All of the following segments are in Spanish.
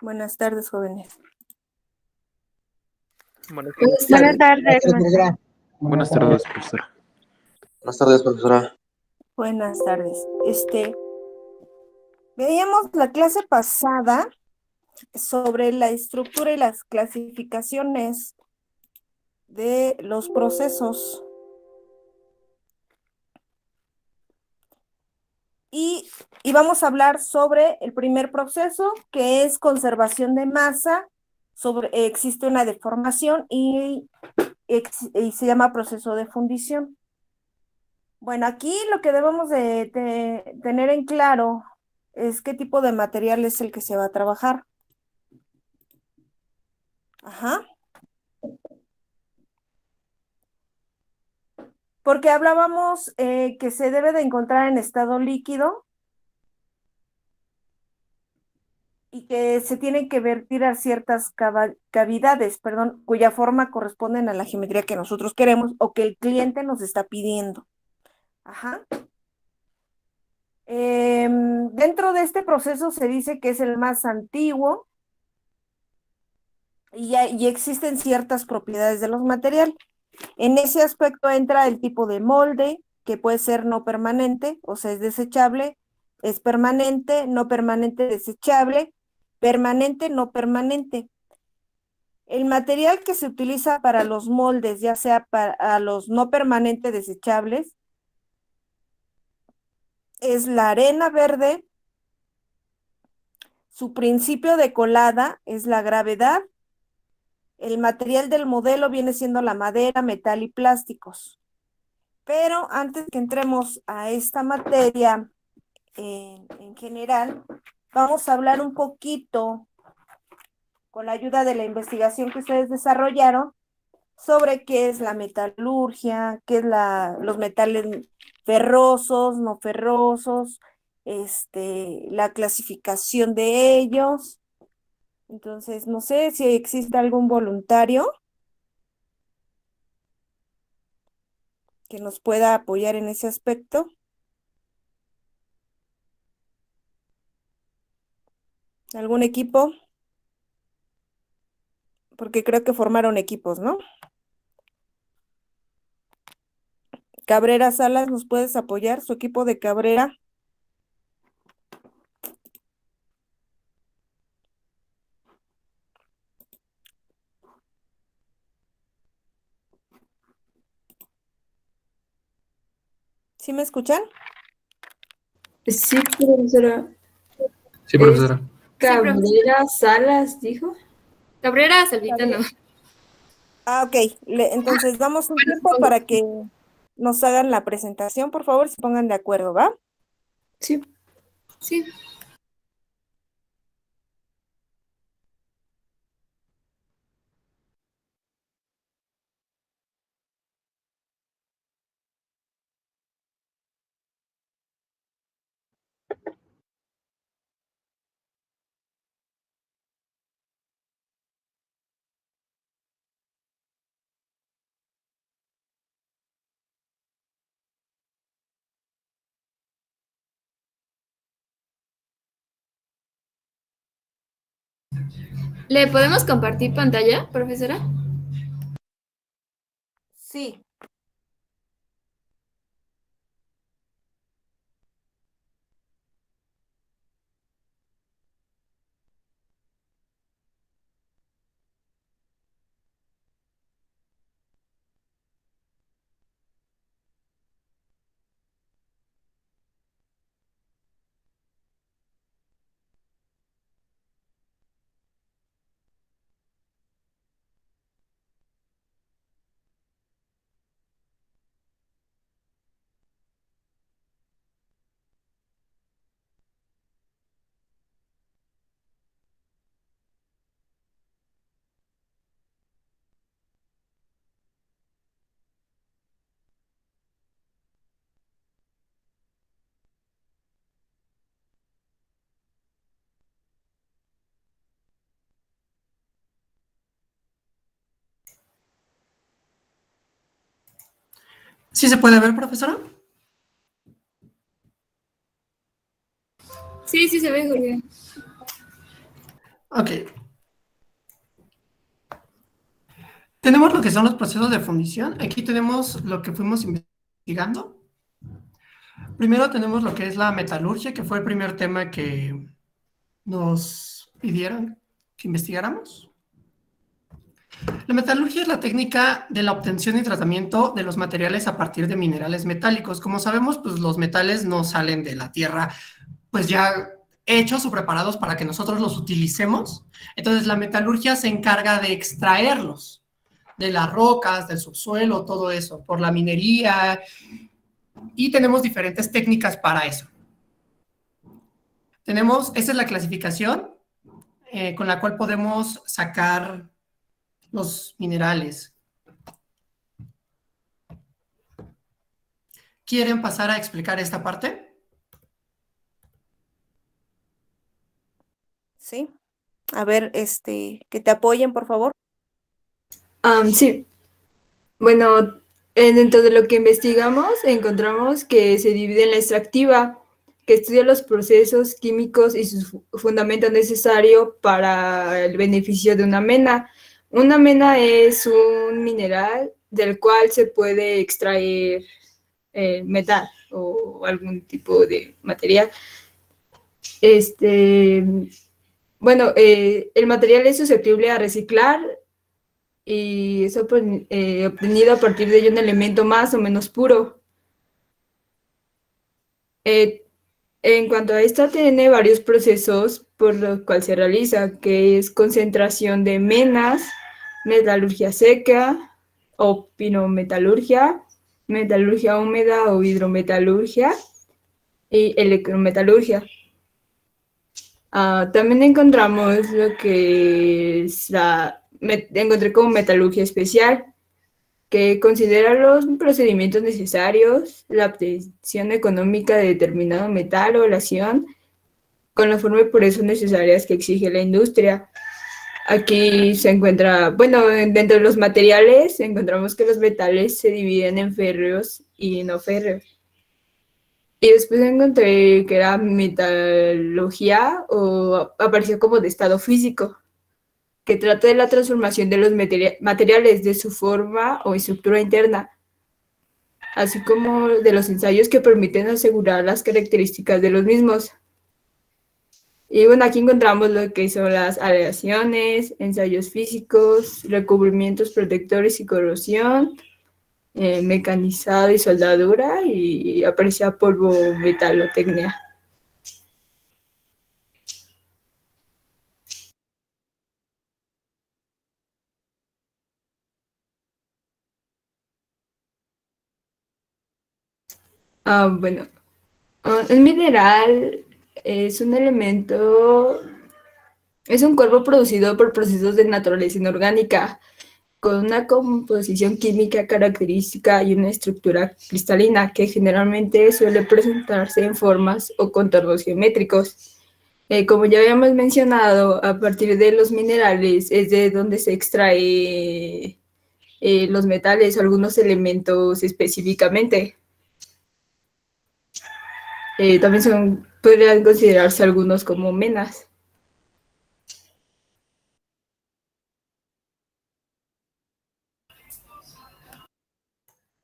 Buenas tardes, jóvenes. Buenas Buenas tardes. Profesora. Buenas tardes, profesora. Buenas tardes, profesora. Buenas tardes. Veíamos la clase pasada sobre la estructura y las clasificaciones de los procesos. Y vamos a hablar sobre el primer proceso, que es conservación de masa. Existe una deformación y se llama proceso de fundición. Bueno, aquí lo que debemos de tener en claro es qué tipo de material es el que se va a trabajar. Ajá. Porque hablábamos que se debe de encontrar en estado líquido y que se tienen que vertir a ciertas cavidades, cuya forma corresponden a la geometría que nosotros queremos o que el cliente nos está pidiendo. Ajá. Dentro de este proceso se dice que es el más antiguo y existen ciertas propiedades de los materiales. En ese aspecto entra el tipo de molde, que puede ser no permanente, o sea, es desechable, es permanente, no permanente, desechable, permanente, no permanente. El material que se utiliza para los moldes, ya sea para los no permanentes desechables, es la arena verde. Su principio de colada es la gravedad. El material del modelo viene siendo la madera, metal y plásticos. Pero antes que entremos a esta materia en general, vamos a hablar un poquito, con la ayuda de la investigación que ustedes desarrollaron, sobre qué es la metalurgia, qué es los metales ferrosos, no ferrosos, la clasificación de ellos. Entonces, no sé si existe algún voluntario que nos pueda apoyar en ese aspecto. ¿Algún equipo? Porque creo que formaron equipos, ¿no? Cabrera Salas, ¿nos puedes apoyar? Su equipo de Cabrera. ¿Sí me escuchan? Sí, profesora. Sí, profesora. Cabrera Salas, dijo. Cabrera, Salvita, no. Ok, entonces damos un tiempo para que nos hagan la presentación, por favor, se pongan de acuerdo, ¿va? Sí. Sí. ¿Le podemos compartir pantalla, profesora? Sí. ¿Sí se puede ver, profesora? Sí, sí se ve, Jorge. Ok. Tenemos lo que son los procesos de fundición. Aquí tenemos lo que fuimos investigando. Primero tenemos lo que es la metalurgia, que fue el primer tema que nos pidieron que investigáramos. La metalurgia es la técnica de la obtención y tratamiento de los materiales a partir de minerales metálicos. Como sabemos, pues los metales no salen de la tierra, pues ya hechos o preparados para que nosotros los utilicemos. Entonces la metalurgia se encarga de extraerlos de las rocas, del subsuelo, todo eso, por la minería, y tenemos diferentes técnicas para eso. Esa es la clasificación con la cual podemos sacar los minerales. ¿Quieren pasar a explicar esta parte? Sí. A ver, que te apoyen, por favor. Sí. Bueno, dentro de lo que investigamos, encontramos que se divide en la extractiva, que estudia los procesos químicos y sus fundamentos necesarios para el beneficio de una mena. Una mena es un mineral del cual se puede extraer metal o algún tipo de material. Bueno, el material es susceptible a reciclar y es obtenido a partir de ello un elemento más o menos puro. En cuanto a esto, tiene varios procesos por los cuales se realiza, que es concentración de menas, metalurgia seca o pinometalurgia, metalurgia húmeda o hidrometalurgia y electrometalurgia. También encontramos lo que es encontré como metalurgia especial, que considera los procedimientos necesarios, la obtención económica de determinado metal o aleación con la forma y purezas necesarias que exige la industria. Aquí se encuentra, bueno, dentro de los materiales encontramos que los metales se dividen en férreos y no férreos. Y después encontré que era metalurgia o apareció como de estado físico, que trata de la transformación de los materiales de su forma o estructura interna, así como de los ensayos que permiten asegurar las características de los mismos. Y bueno, aquí encontramos lo que son las aleaciones, ensayos físicos, recubrimientos protectores y corrosión, mecanizado y soldadura, y aparecía polvometalotecnia. Bueno, el mineral es un elemento, es un cuerpo producido por procesos de naturaleza inorgánica, con una composición química característica y una estructura cristalina que generalmente suele presentarse en formas o contornos geométricos. Como ya habíamos mencionado, a partir de los minerales es de donde se extrae los metales o algunos elementos específicamente. También podrían considerarse algunos como menas.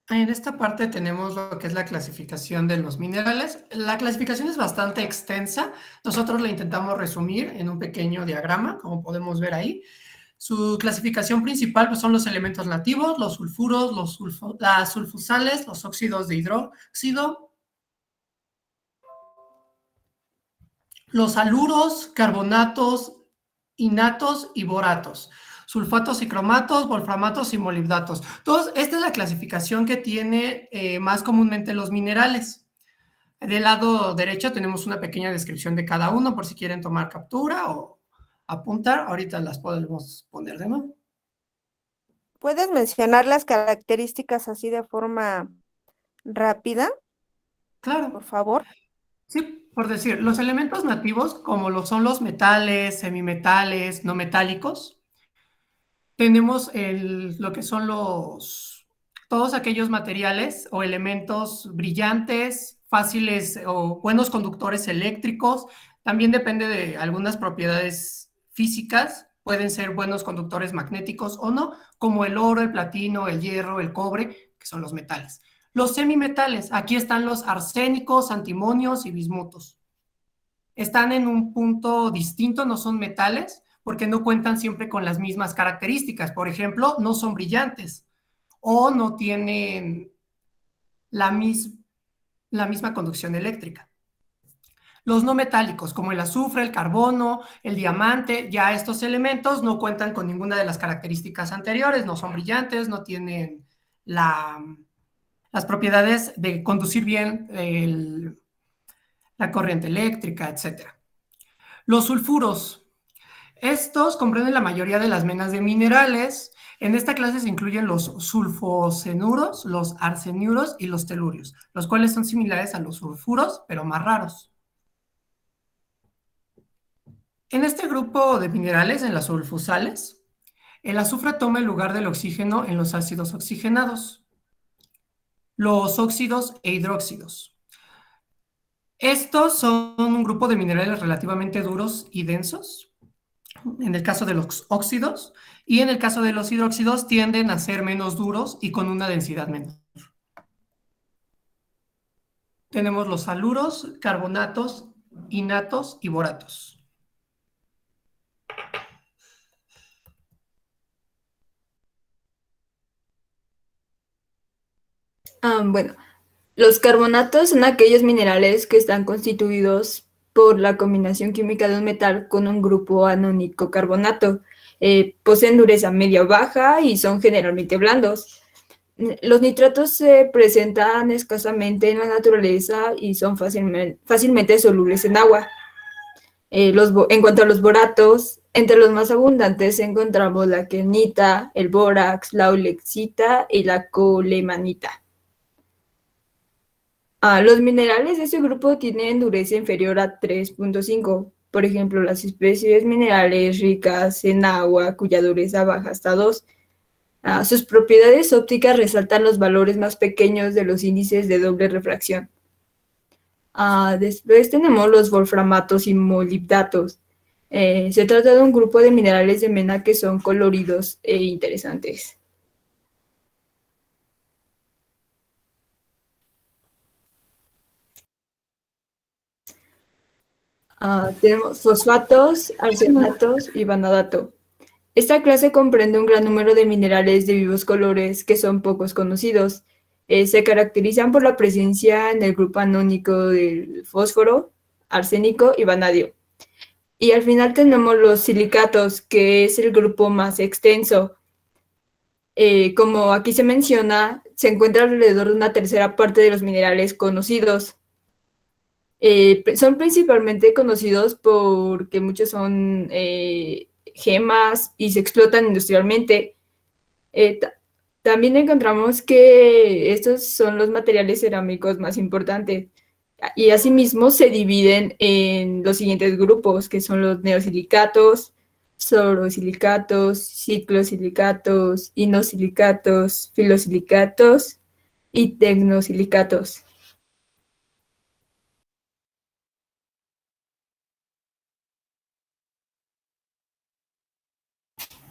En esta parte tenemos lo que es la clasificación de los minerales. La clasificación es bastante extensa. Nosotros la intentamos resumir en un pequeño diagrama, como podemos ver ahí. Su clasificación principal pues, son los elementos nativos, los sulfuros, las sulfosales, los óxidos de hidróxido, los haluros, carbonatos, innatos y boratos, sulfatos y cromatos, wolframatos y molibdatos. Esta es la clasificación que tiene más comúnmente los minerales. Del lado derecho tenemos una pequeña descripción de cada uno por si quieren tomar captura o apuntar. Ahorita las podemos poner de nuevo. ¿Puedes mencionar las características así de forma rápida? Claro. Por favor. Sí, por decir, los elementos nativos, como lo son los metales, semimetales, no metálicos, tenemos lo que son todos aquellos materiales o elementos brillantes, fáciles o buenos conductores eléctricos. También depende de algunas propiedades físicas pueden ser buenos conductores magnéticos o no, como el oro, el platino, el hierro, el cobre, que son los metales. Los semimetales, aquí están los arsénicos, antimonios y bismutos. Están en un punto distinto, no son metales, porque no cuentan siempre con las mismas características. Por ejemplo, no son brillantes o no tienen la misma conducción eléctrica. Los no metálicos, como el azufre, el carbono, el diamante, ya estos elementos no cuentan con ninguna de las características anteriores, no son brillantes, no tienen las propiedades de conducir bien la corriente eléctrica, etc. Los sulfuros. Estos comprenden la mayoría de las menas de minerales. En esta clase se incluyen los sulfosenuros, los arseniuros y los telurios, los cuales son similares a los sulfuros, pero más raros. En este grupo de minerales, en las sulfosales, el azufre toma el lugar del oxígeno en los ácidos oxigenados, los óxidos e hidróxidos. Estos son un grupo de minerales relativamente duros y densos, en el caso de los óxidos, y en el caso de los hidróxidos tienden a ser menos duros y con una densidad menor. Tenemos los haluros, carbonatos, innatos y boratos. Bueno, los carbonatos son aquellos minerales que están constituidos por la combinación química de un metal con un grupo anónico carbonato. Poseen dureza media o baja y son generalmente blandos. Los nitratos se presentan escasamente en la naturaleza y son fácilmente solubles en agua. En cuanto a los boratos, entre los más abundantes encontramos la kernita, el bórax, la ulexita y la colemanita. Los minerales de este grupo tienen dureza inferior a 3.5. Por ejemplo, las especies minerales ricas en agua, cuya dureza baja hasta 2. Sus propiedades ópticas resaltan los valores más pequeños de los índices de doble refracción. Después tenemos los wolframatos y molibdatos. Se trata de un grupo de minerales de mena que son coloridos e interesantes. Tenemos fosfatos, arsenatos y vanadato. Esta clase comprende un gran número de minerales de vivos colores que son pocos conocidos. Se caracterizan por la presencia en el grupo anónico del fósforo, arsénico y vanadio. Y al final tenemos los silicatos, que es el grupo más extenso. Como aquí se menciona, se encuentra alrededor de una tercera parte de los minerales conocidos. Son principalmente conocidos porque muchos son gemas y se explotan industrialmente. También encontramos que estos son los materiales cerámicos más importantes y asimismo se dividen en los siguientes grupos, que son los neosilicatos, sorosilicatos, ciclosilicatos, inosilicatos, filosilicatos y tecnosilicatos.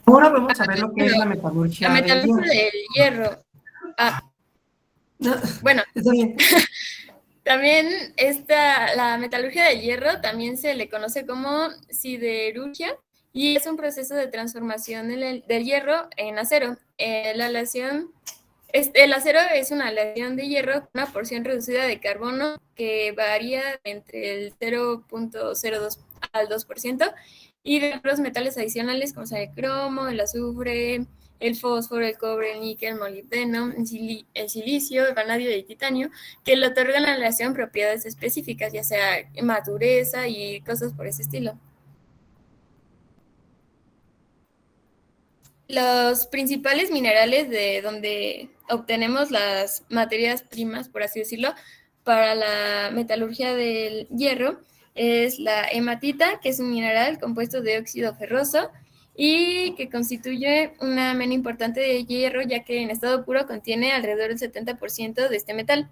Ahora vamos a ver lo que es la metalurgia. La metalurgia del hierro. No, Bueno, está bien. también la metalurgia del hierro también se le conoce como siderurgia y es un proceso de transformación del hierro en acero. El acero es una aleación de hierro con una porción reducida de carbono que varía entre el 0.02 al 2%. Y de otros metales adicionales como el cromo, el azufre, el fósforo, el cobre, el níquel, el molibdeno, el silicio, el vanadio y el titanio, que le otorgan a la aleación propiedades específicas, ya sea madureza y cosas por ese estilo. Los principales minerales de donde obtenemos las materias primas, por así decirlo, para la metalurgia del hierro es la hematita, que es un mineral compuesto de óxido ferroso y que constituye una mena importante de hierro, ya que en estado puro contiene alrededor del 70% de este metal.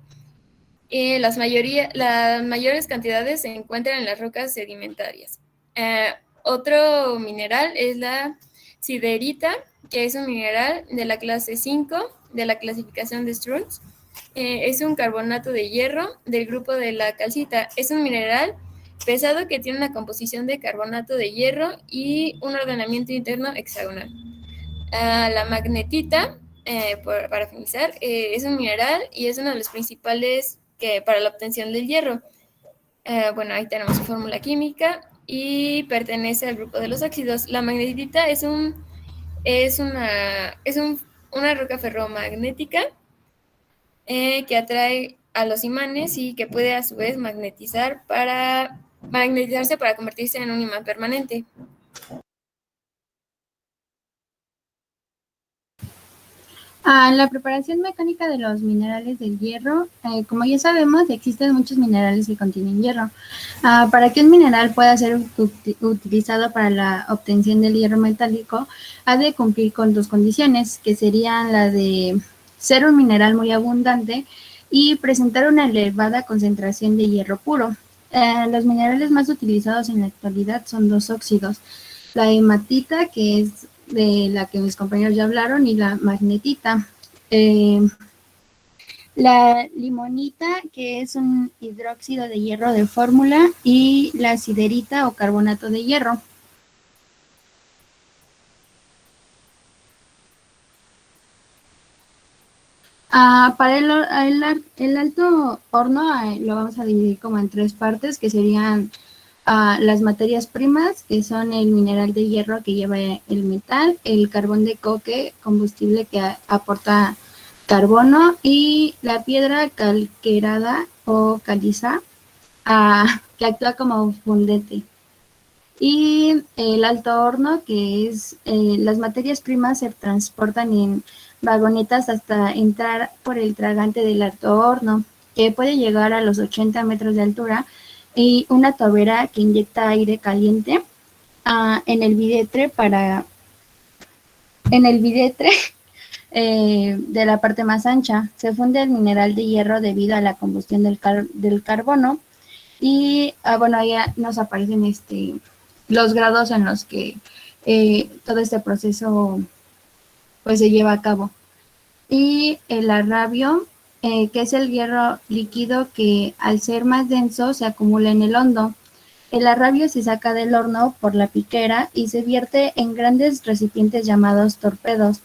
Las mayores cantidades se encuentran en las rocas sedimentarias. Otro mineral es la siderita, que es un mineral de la clase 5 de la clasificación de Strunz. Es un carbonato de hierro del grupo de la calcita. Es un mineral pesado que tiene una composición de carbonato de hierro y un ordenamiento interno hexagonal. La magnetita, para finalizar, es un mineral y es uno de los principales para la obtención del hierro. Bueno, ahí tenemos su fórmula química y pertenece al grupo de los óxidos. La magnetita es una roca ferromagnética que atrae a los imanes y que puede a su vez magnetizarse para convertirse en un imán permanente. La preparación mecánica de los minerales del hierro, como ya sabemos, existen muchos minerales que contienen hierro. Para que un mineral pueda ser utilizado para la obtención del hierro metálico, ha de cumplir con dos condiciones, que serían la de ser un mineral muy abundante y presentar una elevada concentración de hierro puro. Los minerales más utilizados en la actualidad son dos óxidos, la hematita, que es de la que mis compañeros ya hablaron, y la magnetita. La limonita, que es un hidróxido de hierro de fórmula, y la siderita o carbonato de hierro. Para el alto horno lo vamos a dividir como en tres partes, que serían las materias primas, que son el mineral de hierro que lleva el metal, el carbón de coque, combustible que aporta carbono, y la piedra calquerada o caliza, que actúa como fundente. Y el alto horno, que es las materias primas se transportan en vagonetas hasta entrar por el tragante del alto horno, que puede llegar a los 80 metros de altura, y una tobera que inyecta aire caliente en el videtre de la parte más ancha. Se funde el mineral de hierro debido a la combustión del carbono, y bueno, ahí nos aparecen los grados en los que todo este proceso pues se lleva a cabo. Y el arrabio, que es el hierro líquido que al ser más denso se acumula en el hondo. El arrabio se saca del horno por la piquera y se vierte en grandes recipientes llamados torpedos,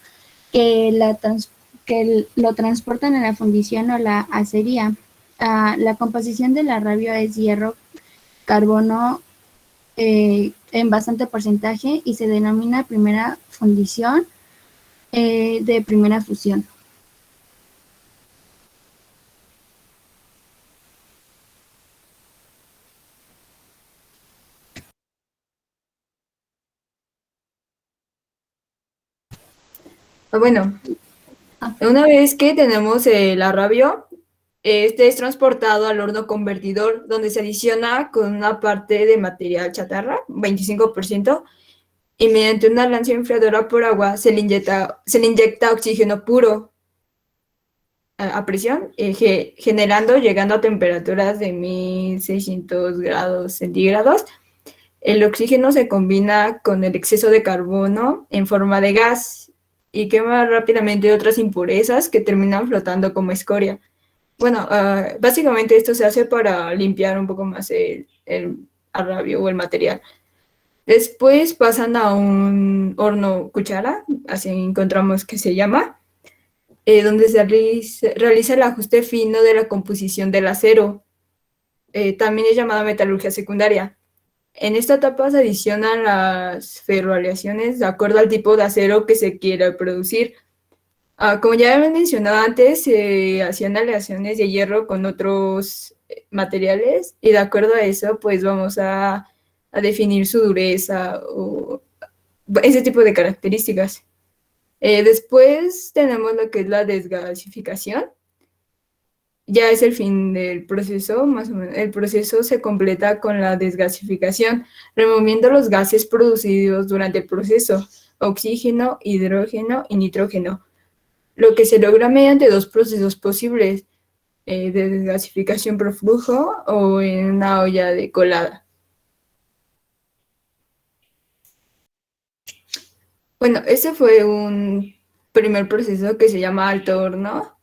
que lo transportan a la fundición o la acería. La composición del arrabio es hierro, carbono en bastante porcentaje, y se denomina primera fundición de primera fusión. Bueno, una vez que tenemos el arrabio, este es transportado al horno convertidor, donde se adiciona con una parte de material chatarra, 25%, y mediante una lanza enfriadora por agua se le inyecta oxígeno puro a presión, llegando a temperaturas de 1600 grados centígrados. El oxígeno se combina con el exceso de carbono en forma de gas y quema rápidamente otras impurezas que terminan flotando como escoria. Bueno, básicamente esto se hace para limpiar un poco más el arrabio o el material. Después pasan a un horno cuchara, así encontramos que se llama, donde se realiza el ajuste fino de la composición del acero. También es llamada metalurgia secundaria. En esta etapa se adicionan las ferroaleaciones de acuerdo al tipo de acero que se quiera producir. Como ya he mencionado antes, se hacían aleaciones de hierro con otros materiales, y de acuerdo a eso, pues vamos a definir su dureza o ese tipo de características. Después tenemos lo que es la desgasificación. Ya es el fin del proceso, más o menos. El proceso se completa con la desgasificación, removiendo los gases producidos durante el proceso, oxígeno, hidrógeno y nitrógeno, lo que se logra mediante dos procesos posibles, de desgasificación por flujo o en una olla de colada. Bueno, ese fue un primer proceso que se llama alto horno.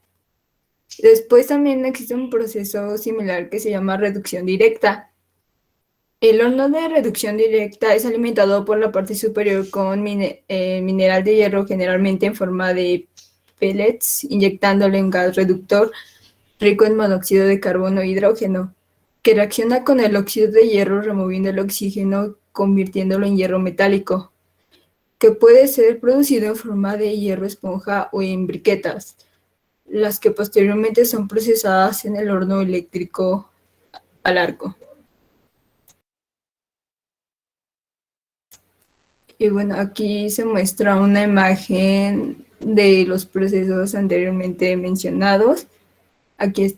Después también existe un proceso similar que se llama reducción directa. El horno de reducción directa es alimentado por la parte superior con mineral de hierro, generalmente en forma de pellets, inyectándole un gas reductor rico en monóxido de carbono e hidrógeno, que reacciona con el óxido de hierro removiendo el oxígeno, convirtiéndolo en hierro metálico, que puede ser producido en forma de hierro esponja o en briquetas, las que posteriormente son procesadas en el horno eléctrico al arco. Y bueno, aquí se muestra una imagen de los procesos anteriormente mencionados. Aquí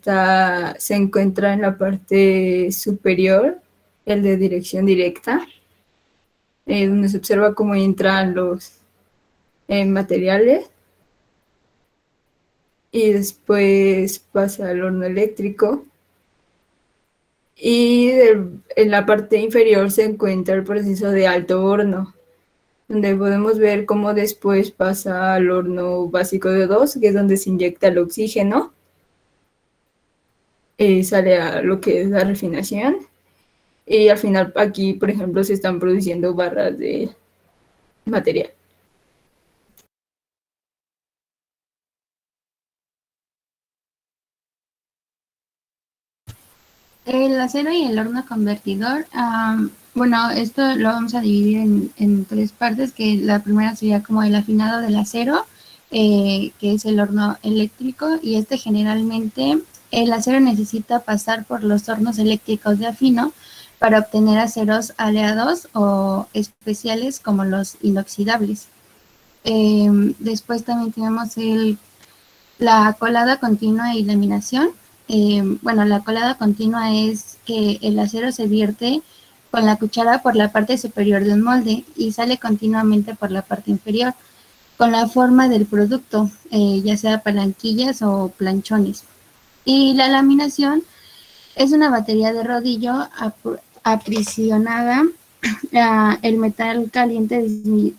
se encuentra en la parte superior el de dirección directa, donde se observa cómo entran los materiales. Y después pasa al horno eléctrico. Y en la parte inferior se encuentra el proceso de alto horno, donde podemos ver cómo después pasa al horno básico de 2, que es donde se inyecta el oxígeno. Sale a lo que es la refinación. Y al final aquí, por ejemplo, se están produciendo barras de material. El acero y el horno convertidor, bueno, esto lo vamos a dividir en tres partes, que la primera sería como el afinado del acero, que es el horno eléctrico, y generalmente el acero necesita pasar por los hornos eléctricos de afino para obtener aceros aleados o especiales como los inoxidables. Después también tenemos la colada continua y laminación. Bueno, la colada continua es que el acero se vierte con la cuchara por la parte superior de un molde y sale continuamente por la parte inferior, con la forma del producto, ya sea palanquillas o planchones. Y la laminación es una batería de rodillo aprisionada, el metal caliente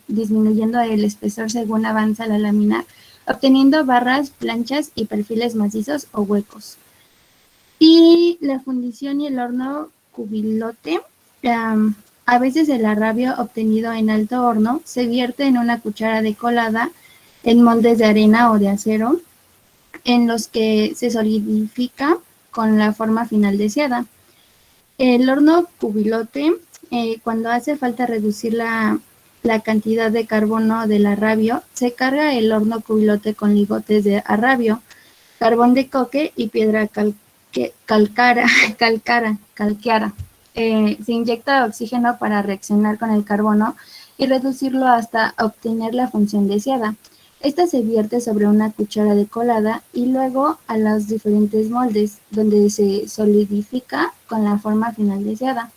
disminuyendo el espesor según avanza la lámina, obteniendo barras, planchas y perfiles macizos o huecos. Y la fundición y el horno cubilote, a veces el arrabio obtenido en alto horno se vierte en una cuchara de colada en moldes de arena o de acero, en los que se solidifica con la forma final deseada. El horno cubilote, cuando hace falta reducir la cantidad de carbono del arrabio, se carga el horno cubilote con ligotes de arrabio, carbón de coque y piedra calcárea. Se inyecta oxígeno para reaccionar con el carbono y reducirlo hasta obtener la función deseada. Esta se vierte sobre una cuchara de colada y luego a los diferentes moldes, donde se solidifica con la forma final deseada.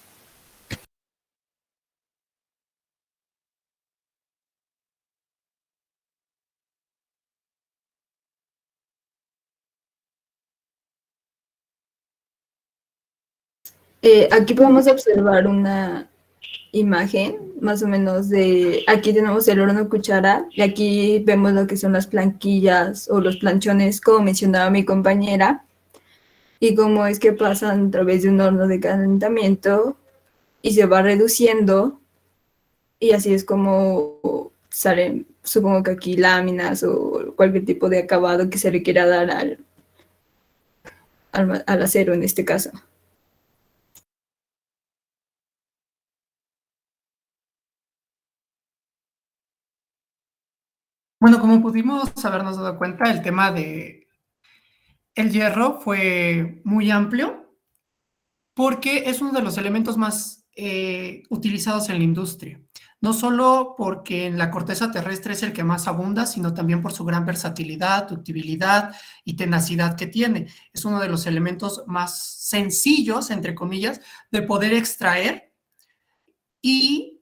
Aquí podemos observar una imagen más o menos aquí tenemos el horno cuchara y aquí vemos lo que son las planquillas o los planchones, como mencionaba mi compañera, y cómo es que pasan a través de un horno de calentamiento y se va reduciendo, y así es como salen, supongo que aquí láminas o cualquier tipo de acabado que se le quiera dar al acero en este caso. Bueno, como pudimos habernos dado cuenta, el tema de el hierro fue muy amplio porque es uno de los elementos más utilizados en la industria. No solo porque en la corteza terrestre es el que más abunda, sino también por su gran versatilidad, ductilidad y tenacidad que tiene. Es uno de los elementos más sencillos, entre comillas, de poder extraer y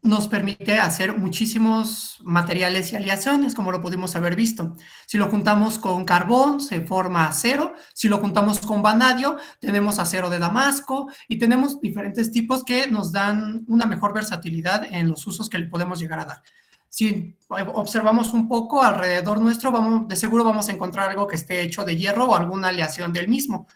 nos permite hacer muchísimos materiales y aleaciones, como lo pudimos haber visto. Si lo juntamos con carbón, se forma acero. Si lo juntamos con vanadio, tenemos acero de Damasco y tenemos diferentes tipos que nos dan una mejor versatilidad en los usos que le podemos llegar a dar. Si observamos un poco alrededor nuestro, de seguro vamos a encontrar algo que esté hecho de hierro o alguna aleación del mismo.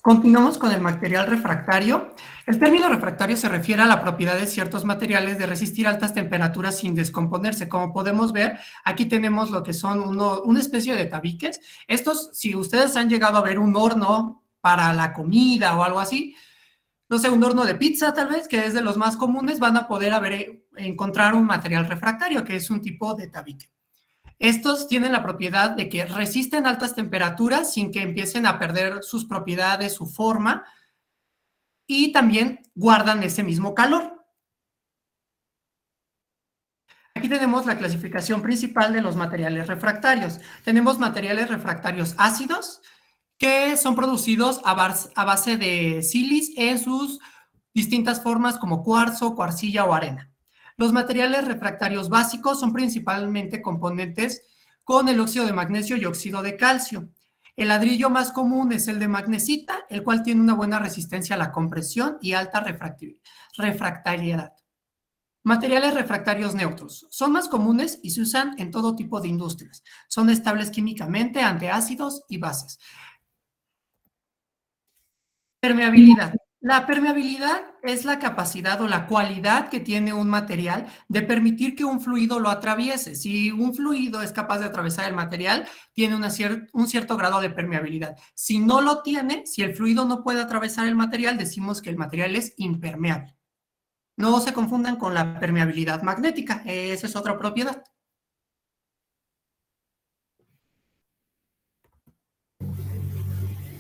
Continuamos con el material refractario. El término refractario se refiere a la propiedad de ciertos materiales de resistir altas temperaturas sin descomponerse. Como podemos ver, aquí tenemos lo que son una especie de tabiques. Estos, si ustedes han llegado a ver un horno para la comida o algo así, no sé, un horno de pizza tal vez, que es de los más comunes, van a poder encontrar un material refractario, que es un tipo de tabique. Estos tienen la propiedad de que resisten altas temperaturas sin que empiecen a perder sus propiedades, su forma, y también guardan ese mismo calor. Aquí tenemos la clasificación principal de los materiales refractarios. Tenemos materiales refractarios ácidos, que son producidos a base de sílice en sus distintas formas como cuarzo, cuarcilla o arena. Los materiales refractarios básicos son principalmente componentes con el óxido de magnesio y óxido de calcio. El ladrillo más común es el de magnesita, el cual tiene una buena resistencia a la compresión y alta refractariedad. Materiales refractarios neutros. Son más comunes y se usan en todo tipo de industrias. Son estables químicamente ante ácidos y bases. Permeabilidad. La permeabilidad es la capacidad o la cualidad que tiene un material de permitir que un fluido lo atraviese. Si un fluido es capaz de atravesar el material, tiene un cierto grado de permeabilidad. Si no lo tiene, si el fluido no puede atravesar el material, decimos que el material es impermeable. No se confundan con la permeabilidad magnética, esa es otra propiedad.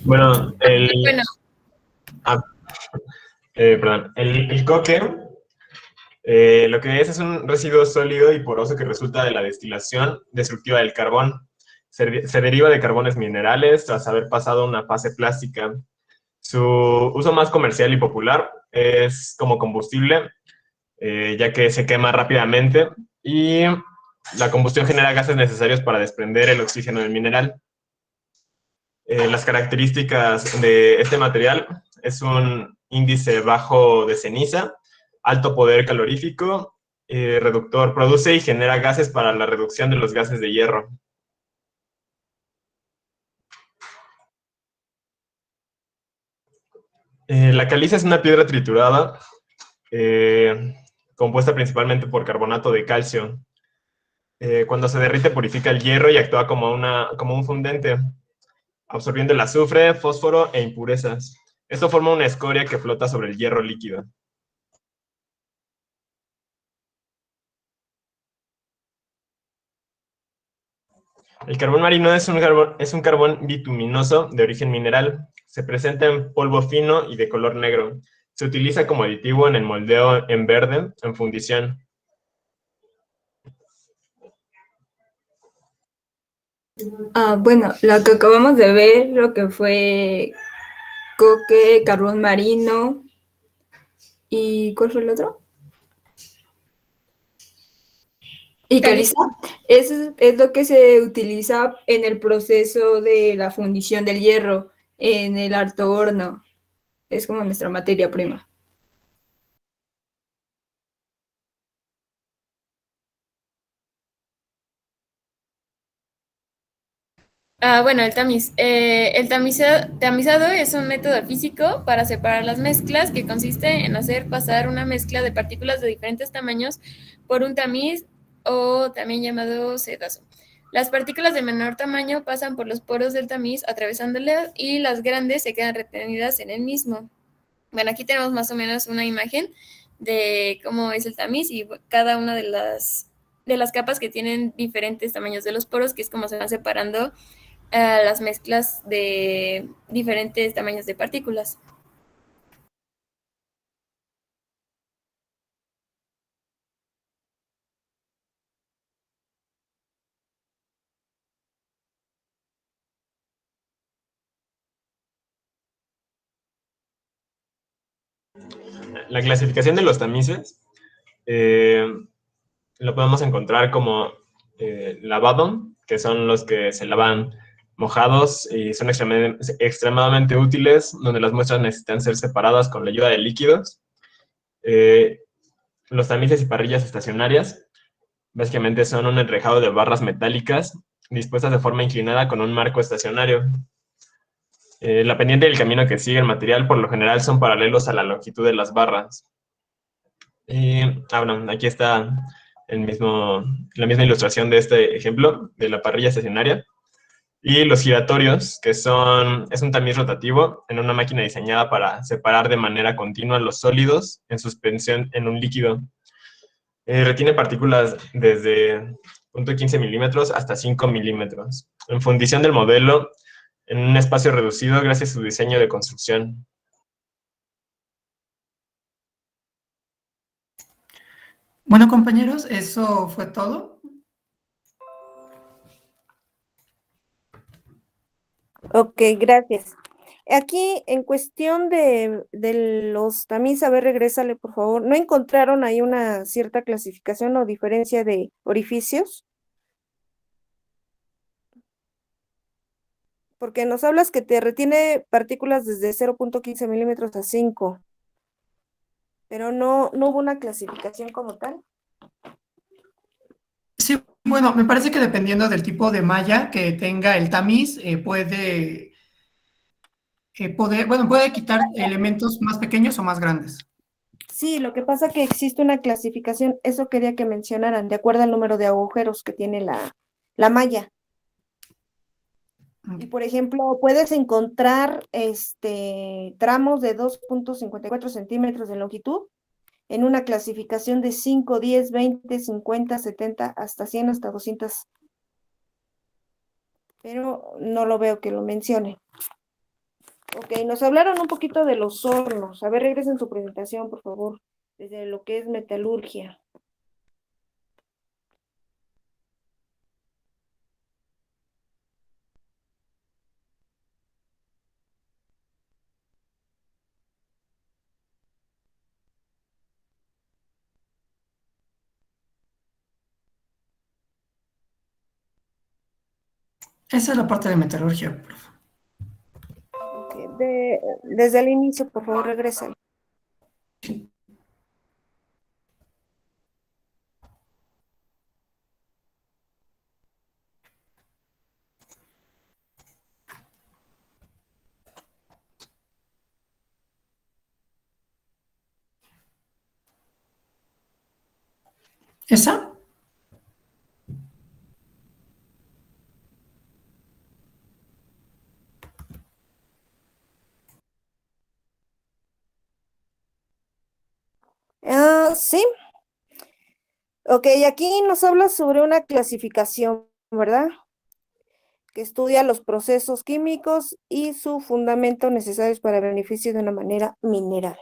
Bueno, Bueno, perdón, el coque, lo que es un residuo sólido y poroso que resulta de la destilación destructiva del carbón. Se deriva de carbones minerales tras haber pasado una fase plástica. Su uso más comercial y popular es como combustible, ya que se quema rápidamente y la combustión genera gases necesarios para desprender el oxígeno del mineral. Las características de este material es un índice bajo de ceniza, alto poder calorífico, reductor, produce y genera gases para la reducción de los gases de hierro. La caliza es una piedra triturada, compuesta principalmente por carbonato de calcio. Cuando se derrite purifica el hierro y actúa como un fundente, absorbiendo el azufre, fósforo e impurezas. Esto forma una escoria que flota sobre el hierro líquido. El carbón marino es un carbón bituminoso de origen mineral. Se presenta en polvo fino y de color negro. Se utiliza como aditivo en el moldeo en verde, en fundición. Bueno, lo que acabamos de ver, lo que fue coque, carbón marino y ¿cuál fue el otro? Y caliza. Eso es lo que se utiliza en el proceso de la fundición del hierro en el alto horno. Es como nuestra materia prima. Bueno, el tamiz. El tamizado es un método físico para separar las mezclas que consiste en hacer pasar una mezcla de partículas de diferentes tamaños por un tamiz o también llamado sedazo. Las partículas de menor tamaño pasan por los poros del tamiz atravesándolas y las grandes se quedan retenidas en el mismo. Bueno, aquí tenemos más o menos una imagen de cómo es el tamiz y cada una de las capas que tienen diferentes tamaños de los poros, que es como se van separando las mezclas de diferentes tamaños de partículas. la clasificación de los tamices lo podemos encontrar como lavado, que son los que se lavan mojados y son extremadamente útiles, donde las muestras necesitan ser separadas con la ayuda de líquidos. Los tamices y parrillas estacionarias, básicamente son un enrejado de barras metálicas dispuestas de forma inclinada con un marco estacionario. La pendiente y el camino que sigue el material por lo general son paralelos a la longitud de las barras. Bueno, aquí está la misma ilustración de este ejemplo de la parrilla estacionaria. Y los giratorios, que es un tamiz rotativo en una máquina diseñada para separar de manera continua los sólidos en suspensión en un líquido. Retiene partículas desde 0.15 milímetros hasta 5 milímetros, en fundición del modelo en un espacio reducido gracias a su diseño de construcción. Bueno, compañeros, eso fue todo. Ok, gracias. Aquí, en cuestión de los tamiz, a ver, regrésale, por favor. ¿No encontraron ahí una cierta clasificación o diferencia de orificios? Porque nos hablas que te retiene partículas desde 0.15 milímetros a 5, pero no hubo una clasificación como tal. Sí, bueno, me parece que dependiendo del tipo de malla que tenga el tamiz, puede quitar elementos más pequeños o más grandes. Sí, lo que pasa que existe una clasificación, eso quería que mencionaran, de acuerdo al número de agujeros que tiene la malla. Y por ejemplo, puedes encontrar tramos de 2.54 centímetros de longitud en una clasificación de 5, 10, 20, 50, 70, hasta 100, hasta 200. Pero no lo veo que lo mencione. Ok, nos hablaron un poquito de los hornos. A ver, regresen su presentación, por favor, desde lo que es metalurgia. Esa es la parte de metalurgia, profe. Okay. Desde el inicio, por favor, regresen. ¿Esa? Sí. Ok, aquí nos habla sobre una clasificación, ¿verdad? Que estudia los procesos químicos y su fundamento necesarios para el beneficio de una manera mineral.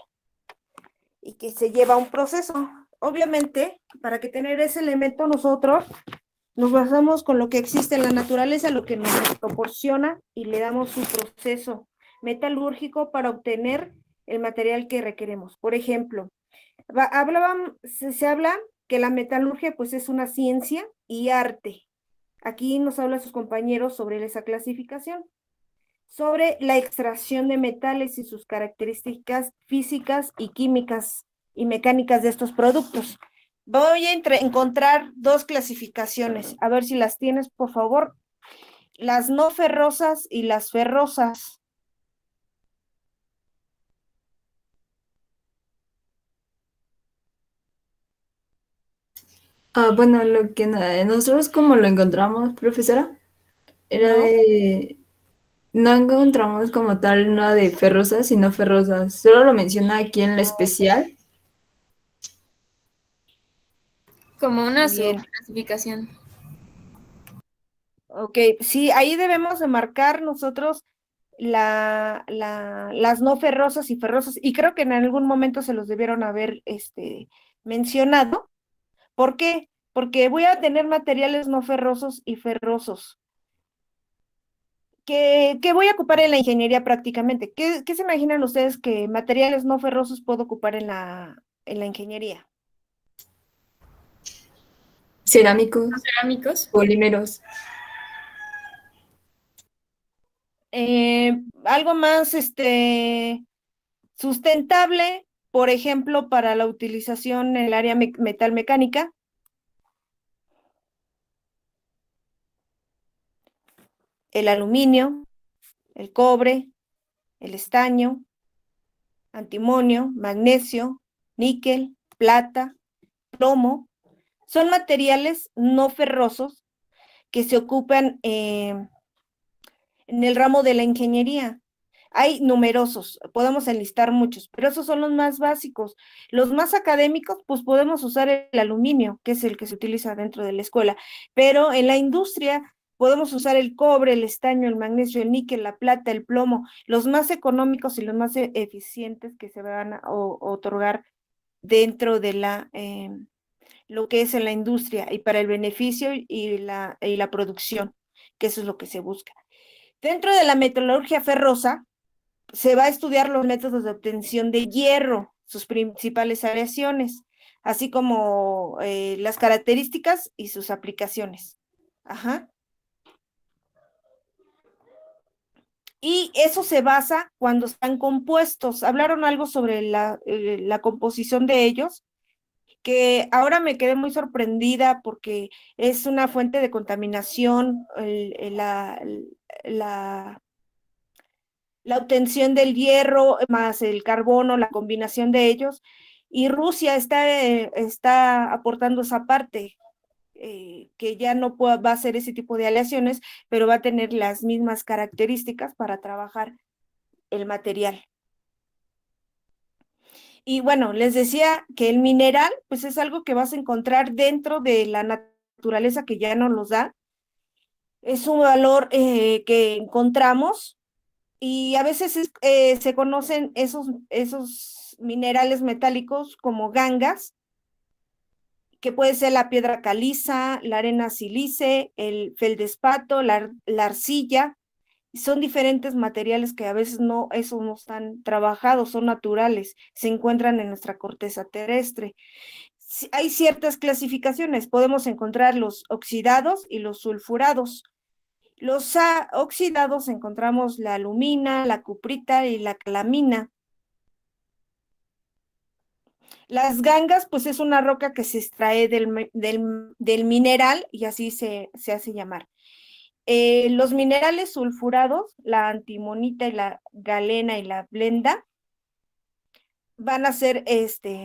Y que se lleva un proceso. Obviamente, para que tener ese elemento nosotros nos basamos con lo que existe en la naturaleza, lo que nos proporciona y le damos su proceso metalúrgico para obtener el material que requeremos. Por ejemplo, se habla que la metalurgia pues es una ciencia y arte. Aquí nos hablan sus compañeros sobre esa clasificación, sobre la extracción de metales y sus características físicas y químicas y mecánicas de estos productos. Voy a encontrar dos clasificaciones, a ver si las tienes, por favor. Las no ferrosas y las ferrosas. Bueno, lo que nosotros como lo encontramos, profesora, era ¿No? no encontramos como tal una de ferrosas, sino ferrosas. Solo lo menciona aquí en la especial. Como una Bien. subclasificación. Ok, sí, ahí debemos de marcar nosotros las no ferrosas y ferrosas, y creo que en algún momento se los debieron haber mencionado. ¿Por qué? Porque voy a tener materiales no ferrosos y ferrosos. ¿qué voy a ocupar en la ingeniería prácticamente? ¿Qué se imaginan ustedes que materiales no ferrosos puedo ocupar en la ingeniería? Cerámicos, Cerámicos. polímeros. Algo más sustentable, por ejemplo, para la utilización en el área metalmecánica. El aluminio, el cobre, el estaño, antimonio, magnesio, níquel, plata, plomo. Son materiales no ferrosos que se ocupan en el ramo de la ingeniería. Hay numerosos, podemos enlistar muchos, pero esos son los más básicos. Los más académicos, pues podemos usar el aluminio, que es el que se utiliza dentro de la escuela, pero en la industria podemos usar el cobre, el estaño, el magnesio, el níquel, la plata, el plomo, los más económicos y los más eficientes que se van a otorgar dentro de lo que es en la industria y para el beneficio y la producción, que eso es lo que se busca. Dentro de la metalurgia ferrosa, se va a estudiar los métodos de obtención de hierro, sus principales variaciones, así como las características y sus aplicaciones. Ajá. Y eso se basa cuando están compuestos. Hablaron algo sobre la composición de ellos, que ahora me quedé muy sorprendida porque es una fuente de contaminación, la obtención del hierro más el carbono, la combinación de ellos, y Rusia está aportando esa parte, que ya no va a hacer ese tipo de aleaciones, pero va a tener las mismas características para trabajar el material. Y bueno, les decía que el mineral, pues es algo que vas a encontrar dentro de la naturaleza que ya nos los da. Es un valor que encontramos y a veces se conocen esos minerales metálicos como gangas, que puede ser la piedra caliza, la arena sílice, el feldespato, la arcilla. Son diferentes materiales que a veces esos no están trabajados, son naturales, se encuentran en nuestra corteza terrestre. Hay ciertas clasificaciones, podemos encontrar los oxidados y los sulfurados. Los oxidados encontramos la alumina, la cuprita y la calamina. Las gangas, pues es una roca que se extrae del mineral y así se hace llamar. Los minerales sulfurados, la antimonita y la galena y la blenda, van a ser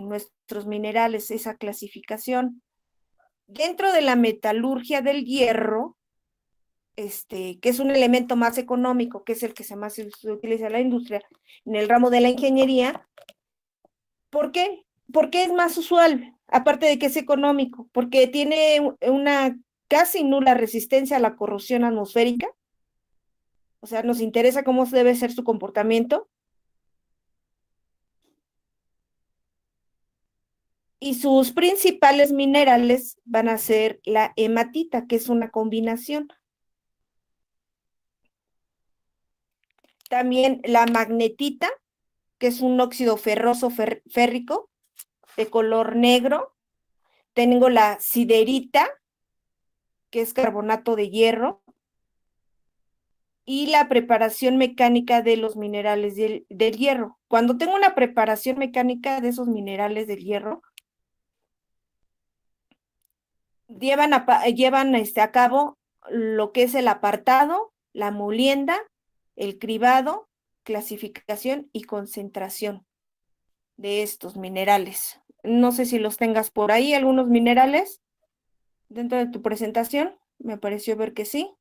nuestros minerales, esa clasificación. Dentro de la metalurgia del hierro, que es un elemento más económico, que es el que más se utiliza en la industria, en el ramo de la ingeniería. ¿Por qué? Porque es más usual, aparte de que es económico, porque tiene una casi nula resistencia a la corrosión atmosférica. O sea, nos interesa cómo debe ser su comportamiento. Y sus principales minerales van a ser la hematita, que es una combinación. También la magnetita, que es un óxido ferroso férrico de color negro. Tengo la siderita, que es carbonato de hierro. Y la preparación mecánica de los minerales del hierro. Cuando tengo una preparación mecánica de esos minerales del hierro, llevan a cabo lo que es el apartado, la molienda, el cribado, clasificación y concentración de estos minerales. No sé si los tengas por ahí, algunos minerales dentro de tu presentación. Me pareció ver que sí.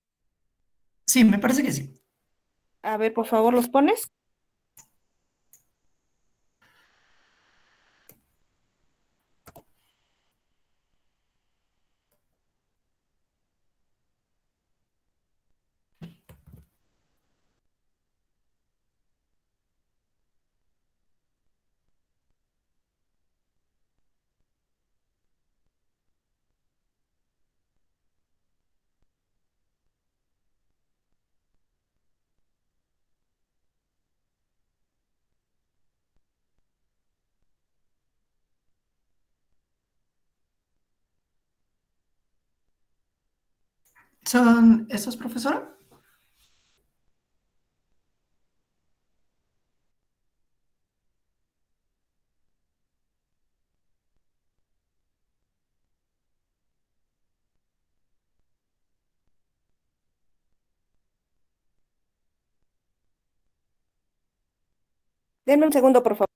Sí, me parece que sí. A ver, por favor, ¿los pones? ¿Son esos, profesora? Denme un segundo, por favor.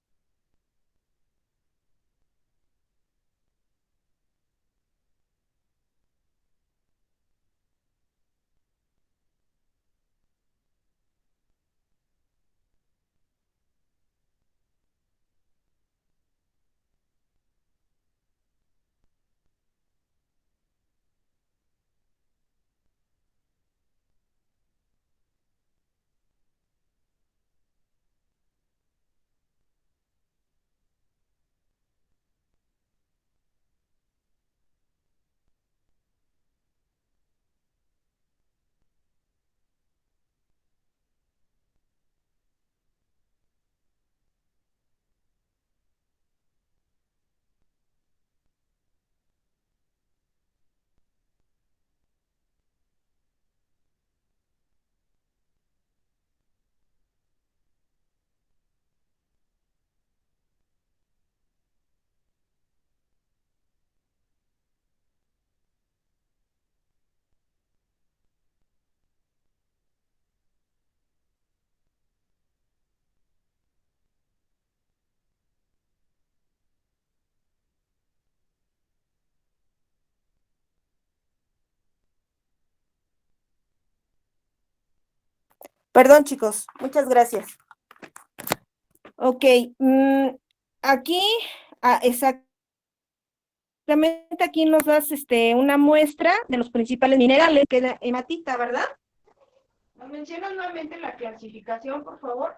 Perdón, chicos, muchas gracias. Ok, aquí, exactamente aquí nos das una muestra de los principales minerales, que es la hematita, ¿verdad? ¿Me mencionas nuevamente la clasificación, por favor?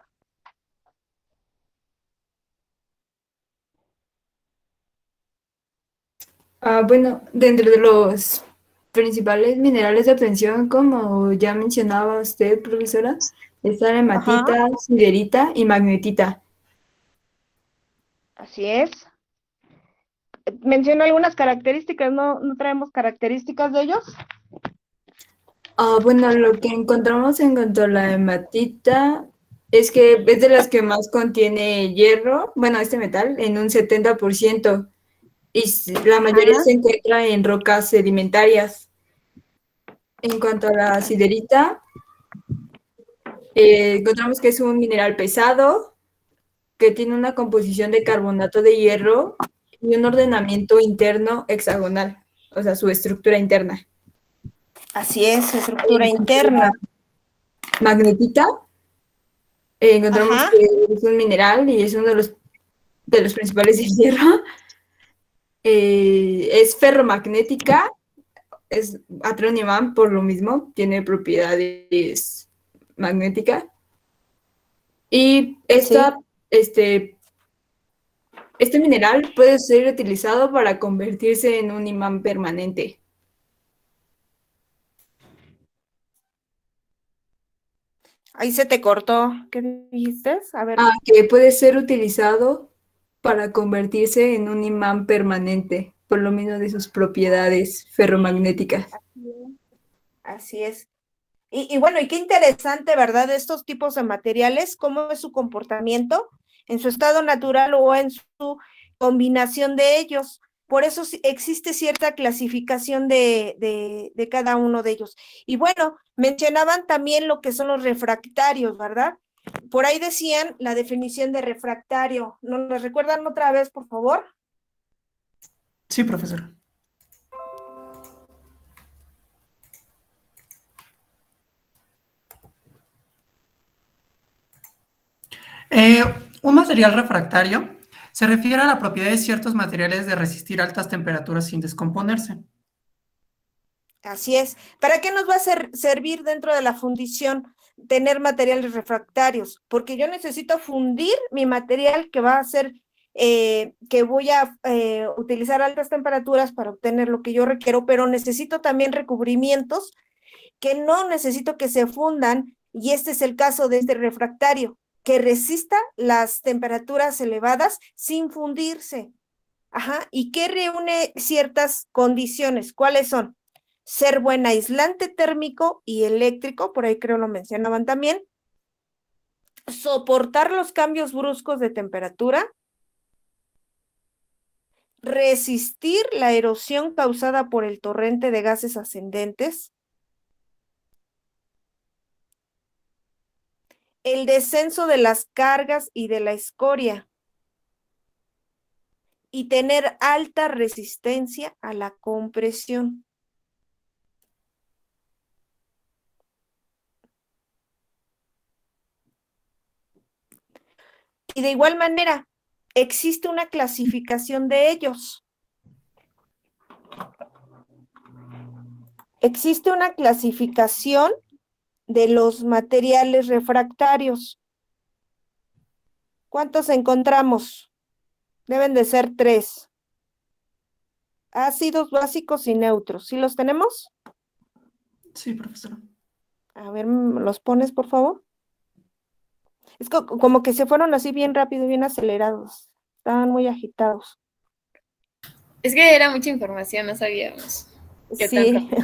Bueno, dentro de los principales minerales de obtención, como ya mencionaba usted, profesora, está la hematita, siderita y magnetita. Así es. Menciono algunas características, ¿no traemos características de ellos? Bueno, lo que encontramos en cuanto a la hematita es que es de las que más contiene hierro, bueno, este metal, en un 70%, y la mayoría se encuentra en rocas sedimentarias. En cuanto a la siderita, encontramos que es un mineral pesado, que tiene una composición de carbonato de hierro y un ordenamiento interno hexagonal, o sea, su estructura interna. Así es, estructura interna. Magnetita, encontramos que es un mineral y es uno de los principales del hierro. Es ferromagnética, es atrae un imán por lo mismo, tiene propiedades magnéticas. Y este mineral puede ser utilizado para convertirse en un imán permanente. Ahí se te cortó. ¿Qué dijiste? A ver. Que puede ser utilizado para convertirse en un imán permanente, por lo menos de sus propiedades ferromagnéticas. Así es. Y bueno, y qué interesante, ¿verdad? Estos tipos de materiales, cómo es su comportamiento en su estado natural o en su combinación de ellos. Por eso existe cierta clasificación de cada uno de ellos. Y bueno, mencionaban también lo que son los refractarios, ¿verdad? Por ahí decían la definición de refractario. ¿Nos lo recuerdan otra vez, por favor? Sí, profesor. Un material refractario se refiere a la propiedad de ciertos materiales de resistir altas temperaturas sin descomponerse. Así es. ¿Para qué nos va a servir dentro de la fundición tener materiales refractarios? Porque yo necesito fundir mi material que va a ser, que voy a utilizar altas temperaturas para obtener lo que yo requiero, pero necesito también recubrimientos que no necesito que se fundan, y este es el caso de este refractario, que resista las temperaturas elevadas sin fundirse. Ajá, y que reúne ciertas condiciones. ¿Cuáles son? ser buen aislante térmico y eléctrico, por ahí creo lo mencionaban también, soportar los cambios bruscos de temperatura, resistir la erosión causada por el torrente de gases ascendentes, el descenso de las cargas y de la escoria, y tener alta resistencia a la compresión. Y de igual manera, existe una clasificación de ellos. Existe una clasificación de los materiales refractarios. ¿Cuántos encontramos? Deben de ser 3. Ácidos, básicos y neutros. ¿Sí los tenemos? Sí, profesora. A ver, ¿los pones, por favor? Es como que se fueron así bien rápido, bien acelerados. Estaban muy agitados. Es que era mucha información, no sabíamos qué Sí. tanto.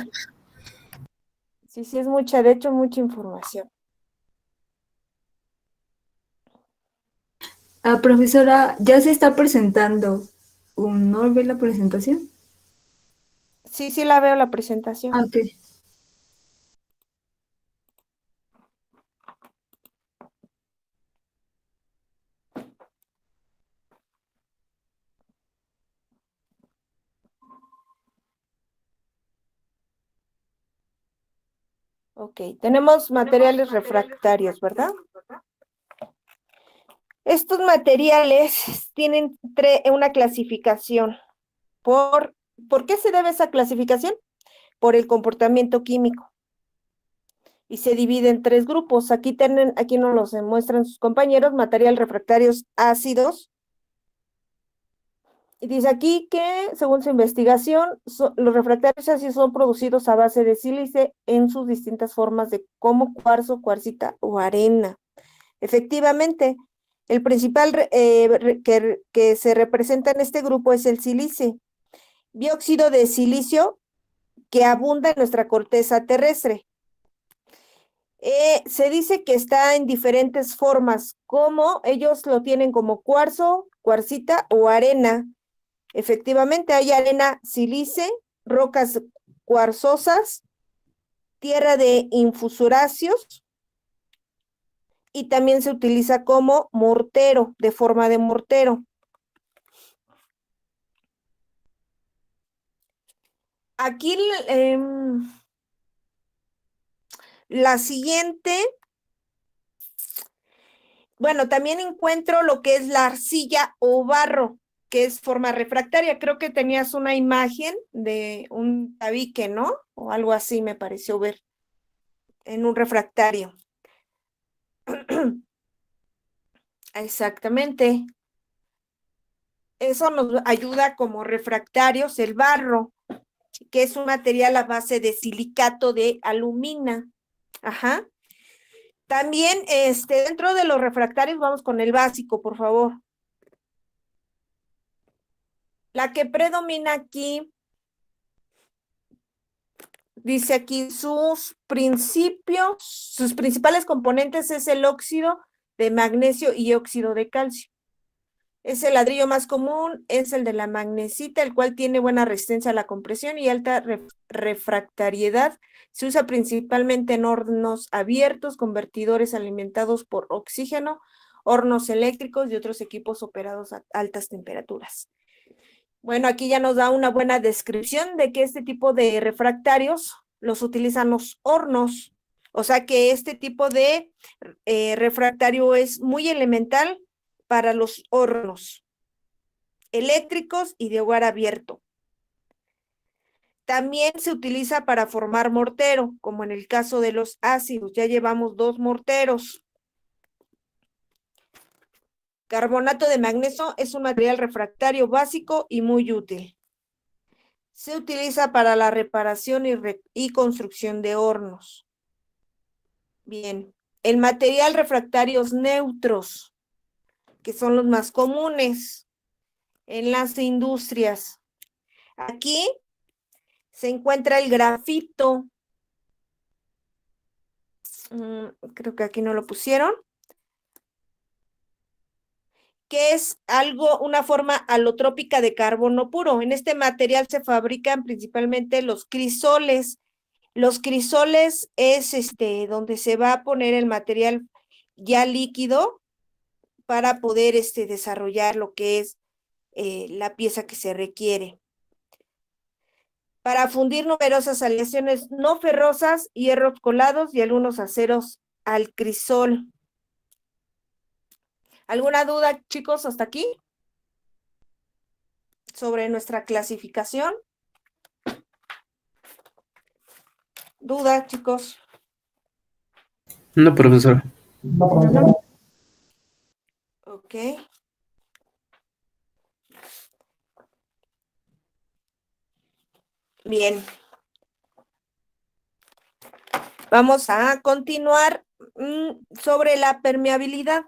Sí, es mucha, de hecho, mucha información. Profesora, ya se está presentando. ¿No ve la presentación? Sí, la veo la presentación. Ok. Ok, tenemos materiales refractarios, ¿verdad? Estos materiales tienen una clasificación. ¿Por qué se debe esa clasificación? Por el comportamiento químico. Y se divide en 3 grupos. Aquí nos los muestran sus compañeros, materiales refractarios ácidos. Y dice aquí que, según su investigación, los refractarios ácidos son producidos a base de sílice en sus distintas formas como cuarzo, cuarcita o arena. Efectivamente, el principal que se representa en este grupo es el sílice, dióxido de silicio que abunda en nuestra corteza terrestre. Se dice que está en diferentes formas, como ellos lo tienen como cuarzo, cuarcita o arena. Efectivamente, hay arena sílice, rocas cuarzosas, tierra de infusoráceos, y también se utiliza como mortero, de forma de mortero. Aquí la siguiente, bueno, también encuentro lo que es la arcilla o barro, que es forma refractaria. Creo que tenías una imagen de un tabique, ¿no? O algo así me pareció ver en un refractario. Exactamente. Eso nos ayuda como refractarios, el barro, que es un material a base de silicato de alumina. Ajá. También, dentro de los refractarios, vamos con el básico, por favor. La que predomina aquí, dice aquí, sus principales componentes es el óxido de magnesio y óxido de calcio. Es el ladrillo más común, es el de la magnesita, el cual tiene buena resistencia a la compresión y alta refractariedad. Se usa principalmente en hornos abiertos, convertidores alimentados por oxígeno, hornos eléctricos y otros equipos operados a altas temperaturas. Bueno, aquí ya nos da una buena descripción de que este tipo de refractarios los utilizan los hornos. O sea que este tipo de refractario es muy elemental para los hornos eléctricos y de hogar abierto. También se utiliza para formar mortero, como en el caso de los ácidos. Ya llevamos 2 morteros. Carbonato de magnesio es un material refractario básico y muy útil. Se utiliza para la reparación y construcción de hornos. Bien, el material refractarios neutros, que son los más comunes en las industrias. Aquí se encuentra el grafito. Creo que aquí no lo pusieron. Que es una forma alotrópica de carbono puro. En este material se fabrican principalmente los crisoles. Los crisoles es donde se va a poner el material ya líquido para poder desarrollar lo que es la pieza que se requiere. Para fundir numerosas aleaciones no ferrosas, hierros colados y algunos aceros al crisol. ¿Alguna duda, chicos, hasta aquí? Sobre nuestra clasificación. ¿Duda, chicos? No, profesora. Ok. Bien. Vamos a continuar sobre la permeabilidad.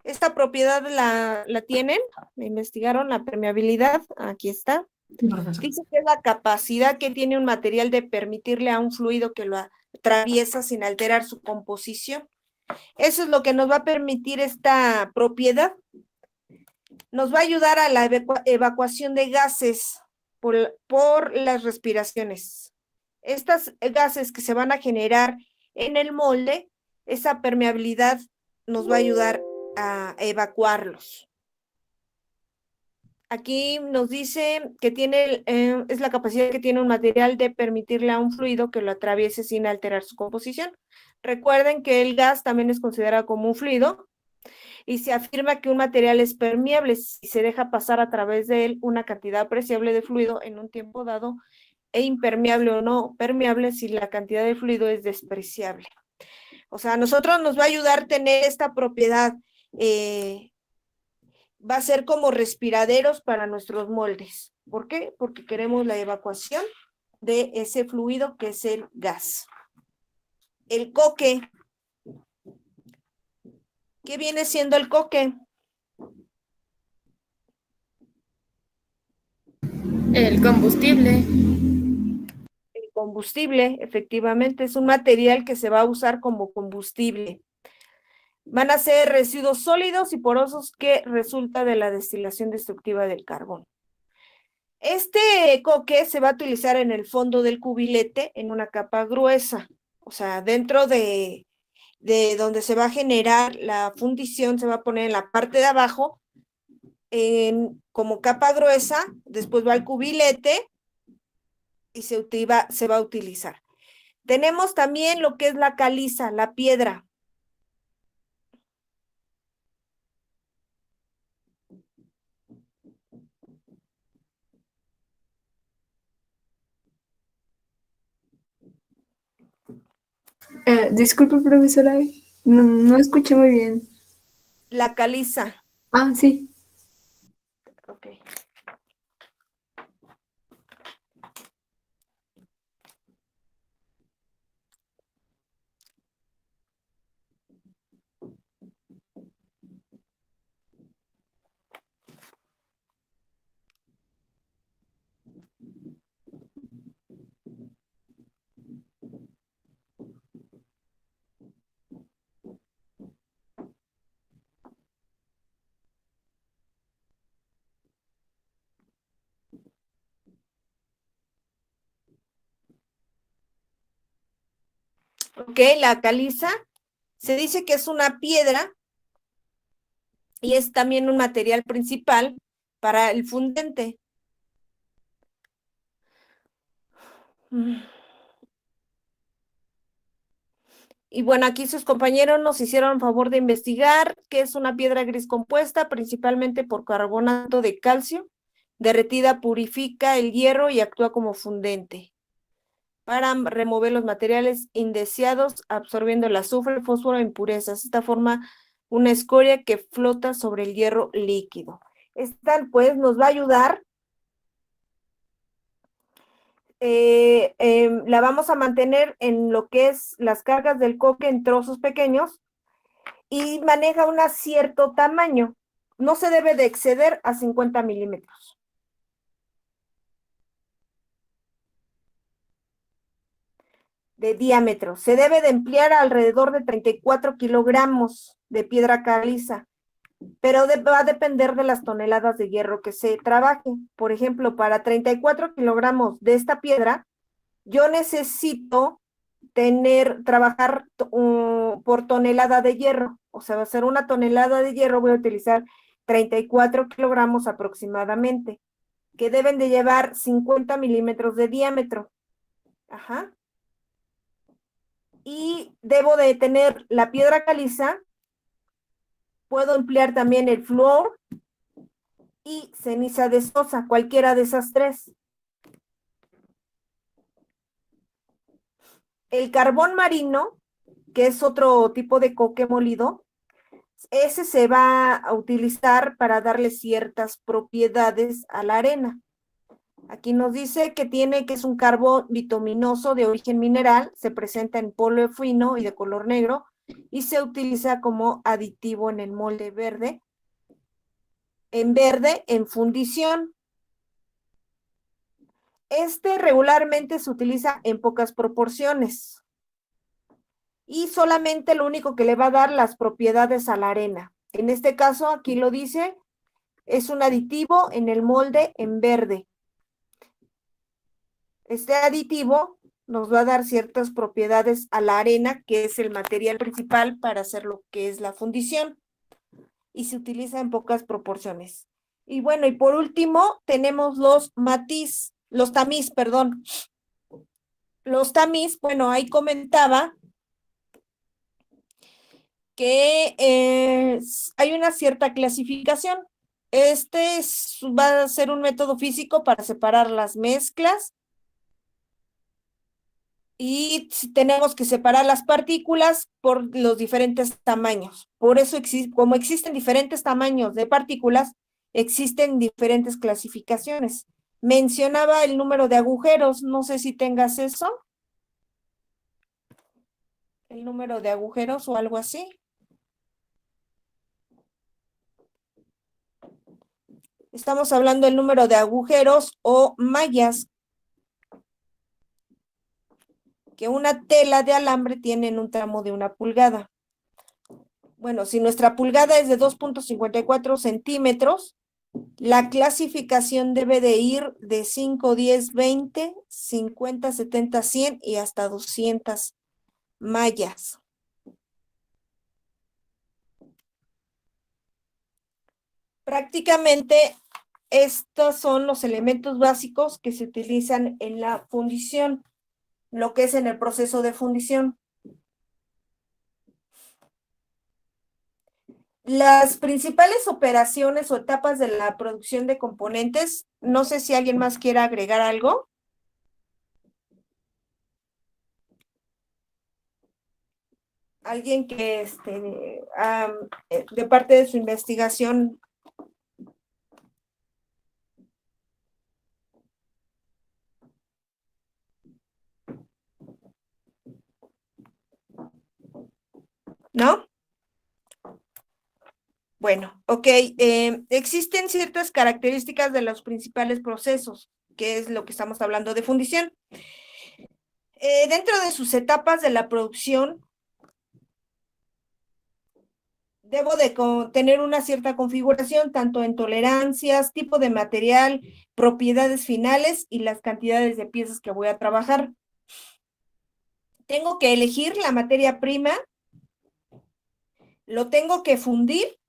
Esta propiedad la tienen, ¿me investigaron la permeabilidad? Aquí está. Dice que es la capacidad que tiene un material de permitirle a un fluido que lo atraviesa sin alterar su composición. Eso es lo que nos va a permitir esta propiedad. Nos va a ayudar a la evacuación de gases por las respiraciones. Estas gases que se van a generar en el molde, esa permeabilidad nos va a ayudar a evacuarlos. Aquí nos dice que es la capacidad que tiene un material de permitirle a un fluido que lo atraviese sin alterar su composición. Recuerden que el gas también es considerado como un fluido y se afirma que un material es permeable si se deja pasar a través de él una cantidad apreciable de fluido en un tiempo dado e impermeable o no permeable si la cantidad de fluido es despreciable. O sea, a nosotros nos va a ayudar a tener esta propiedad. Va a ser como respiraderos para nuestros moldes. ¿Por qué? Porque queremos la evacuación de ese fluido que es el gas. El coque. ¿Qué viene siendo el coque? El combustible. El combustible, efectivamente, es un material que se va a usar como combustible. Van a ser residuos sólidos y porosos que resulta de la destilación destructiva del carbón. Este coque se va a utilizar en el fondo del cubilete en una capa gruesa, o sea, dentro de donde se va a generar la fundición, se va a poner en la parte de abajo como capa gruesa, después va al cubilete y se va a utilizar. Tenemos también lo que es la caliza, la piedra. Disculpe, profesora, no escuché muy bien. La caliza. Ah, sí. Ok. Ok, la caliza se dice que es una piedra y es también un material principal para el fundente. Y bueno, aquí sus compañeros nos hicieron favor de investigar qué es una piedra gris compuesta, principalmente por carbonato de calcio. Derretida purifica el hierro y actúa como fundente para remover los materiales indeseados, absorbiendo el azufre, fósforo e impurezas. Esta forma una escoria que flota sobre el hierro líquido. Esta pues nos va a ayudar. La vamos a mantener en lo que es las cargas del coque en trozos pequeños y maneja un cierto tamaño. No se debe de exceder a 50 milímetros. de diámetro. Se debe de emplear alrededor de 34 kilogramos de piedra caliza, pero va a depender de las toneladas de hierro que se trabaje. Por ejemplo, para 34 kilogramos de esta piedra, yo necesito trabajar por tonelada de hierro. O sea, va a ser una tonelada de hierro, voy a utilizar 34 kilogramos aproximadamente, que deben de llevar 50 milímetros de diámetro. Ajá. Y debo de tener la piedra caliza, puedo emplear también el flúor y ceniza de sosa, cualquiera de esas tres. El carbón marino, que es otro tipo de coque molido, ese se va a utilizar para darle ciertas propiedades a la arena. Aquí nos dice que es un carbón bituminoso de origen mineral, se presenta en polvo fino y de color negro y se utiliza como aditivo en el molde verde, en fundición. Este regularmente se utiliza en pocas proporciones y solamente lo único que le va a dar las propiedades a la arena. En este caso, aquí lo dice, es un aditivo en el molde en verde. Este aditivo nos va a dar ciertas propiedades a la arena, que es el material principal para hacer lo que es la fundición, y se utiliza en pocas proporciones. Y bueno, y por último tenemos los tamiz, perdón. Los tamiz, bueno, ahí comentaba que hay una cierta clasificación. Va a ser un método físico para separar las mezclas y tenemos que separar las partículas por los diferentes tamaños. Por eso, como existen diferentes tamaños de partículas, existen diferentes clasificaciones. Mencionaba el número de agujeros, no sé si tengas eso. El número de agujeros o algo así. Estamos hablando del número de agujeros o mallas que una tela de alambre tiene en un tramo de 1 pulgada. Bueno, si nuestra pulgada es de 2.54 centímetros, la clasificación debe de ir de 5, 10, 20, 50, 70, 100 y hasta 200 mallas. Prácticamente estos son los elementos básicos que se utilizan en la fundición, lo que es en el proceso de fundición. Las principales operaciones o etapas de la producción de componentes, no sé si alguien más quiera agregar algo. Alguien que de parte de su investigación. ¿No? Bueno, ok. Existen ciertas características de los principales procesos, que es lo que estamos hablando de fundición. Dentro de sus etapas de la producción, debo de tener una cierta configuración, tanto en tolerancias, tipo de material, propiedades finales y las cantidades de piezas que voy a trabajar. Tengo que elegir la materia prima, lo tengo que fundir,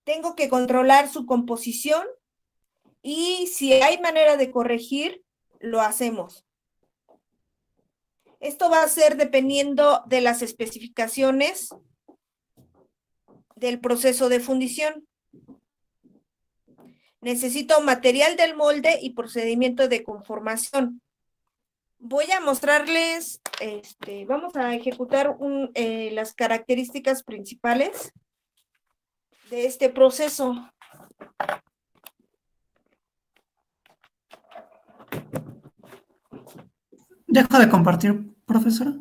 tengo que controlar su composición y si hay manera de corregir, lo hacemos. Esto va a ser dependiendo de las especificaciones del proceso de fundición. Necesito material del molde y procedimiento de conformación. Voy a mostrarles, vamos a ejecutar las características principales de este proceso. Dejo de compartir, profesora.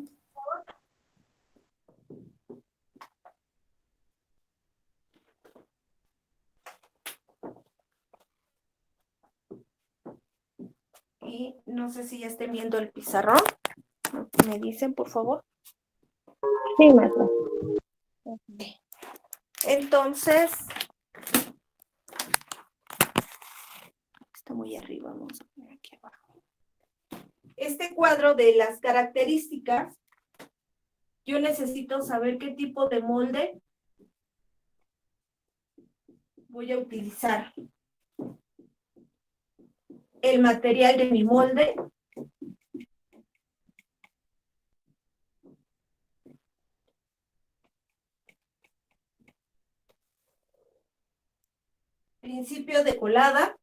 Y No sé si ya estén viendo el pizarrón. ¿Me dicen, por favor? Sí, maestra. Entonces, está muy arriba, vamos a poner aquí abajo. Este cuadro de las características, yo necesito saber qué tipo de molde voy a utilizar. El material de mi molde. Principio de colada.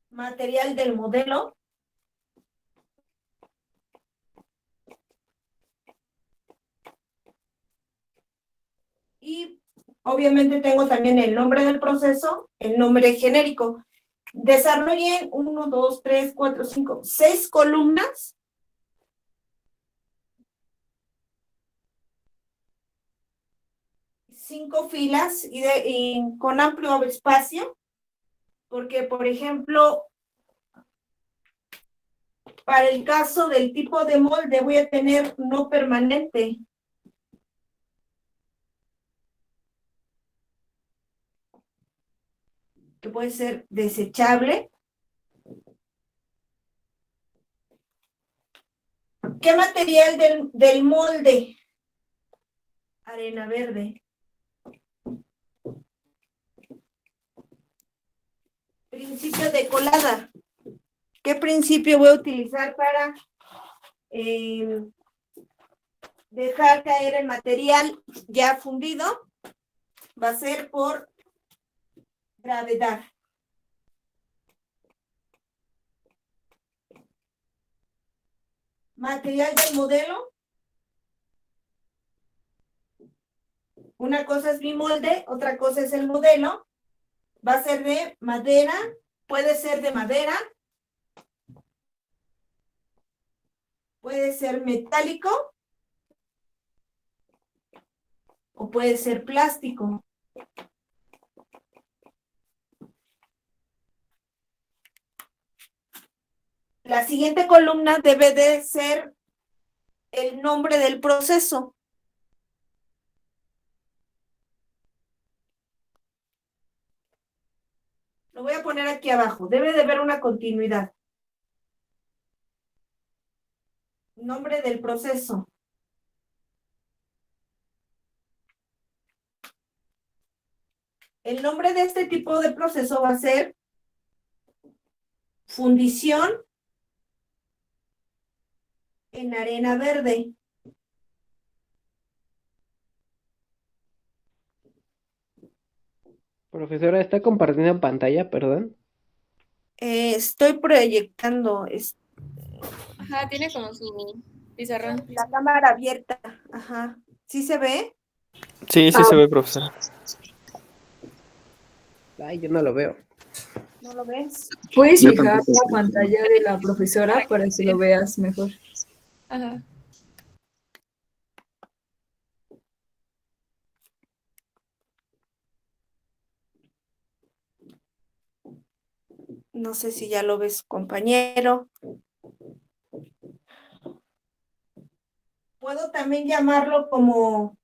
Material del modelo. Y obviamente tengo también el nombre del proceso, el nombre genérico. Desarrollen 1, 2, 3, 4, 5, 6 columnas. Cinco filas y con amplio espacio, porque, por ejemplo, para el caso del tipo de molde voy a tener no permanente. Que puede ser desechable. ¿Qué material del molde? Arena verde. Principio de colada. ¿Qué principio voy a utilizar para dejar caer el material ya fundido? Va a ser por gravedad. Material del modelo. Una cosa es mi molde, otra cosa es el modelo. Va a ser de madera, puede ser de madera, puede ser metálico o puede ser plástico. La siguiente columna debe de ser el nombre del proceso. Lo voy a poner aquí abajo. Debe de haber una continuidad. Nombre del proceso. El nombre de este tipo de proceso va a ser fundición en arena verde. Profesora, ¿está compartiendo pantalla, perdón? Estoy proyectando Ajá, tiene como su pizarrón. la cámara abierta. Ajá. ¿Sí se ve? Sí, sí se ve, profesora. Ay, yo no lo veo. ¿No lo ves? Puedes Yo fijar tampoco. la pantalla de la profesora para que lo veas mejor. Ajá. No sé si ya lo ves, compañero. Puedo también llamarlo como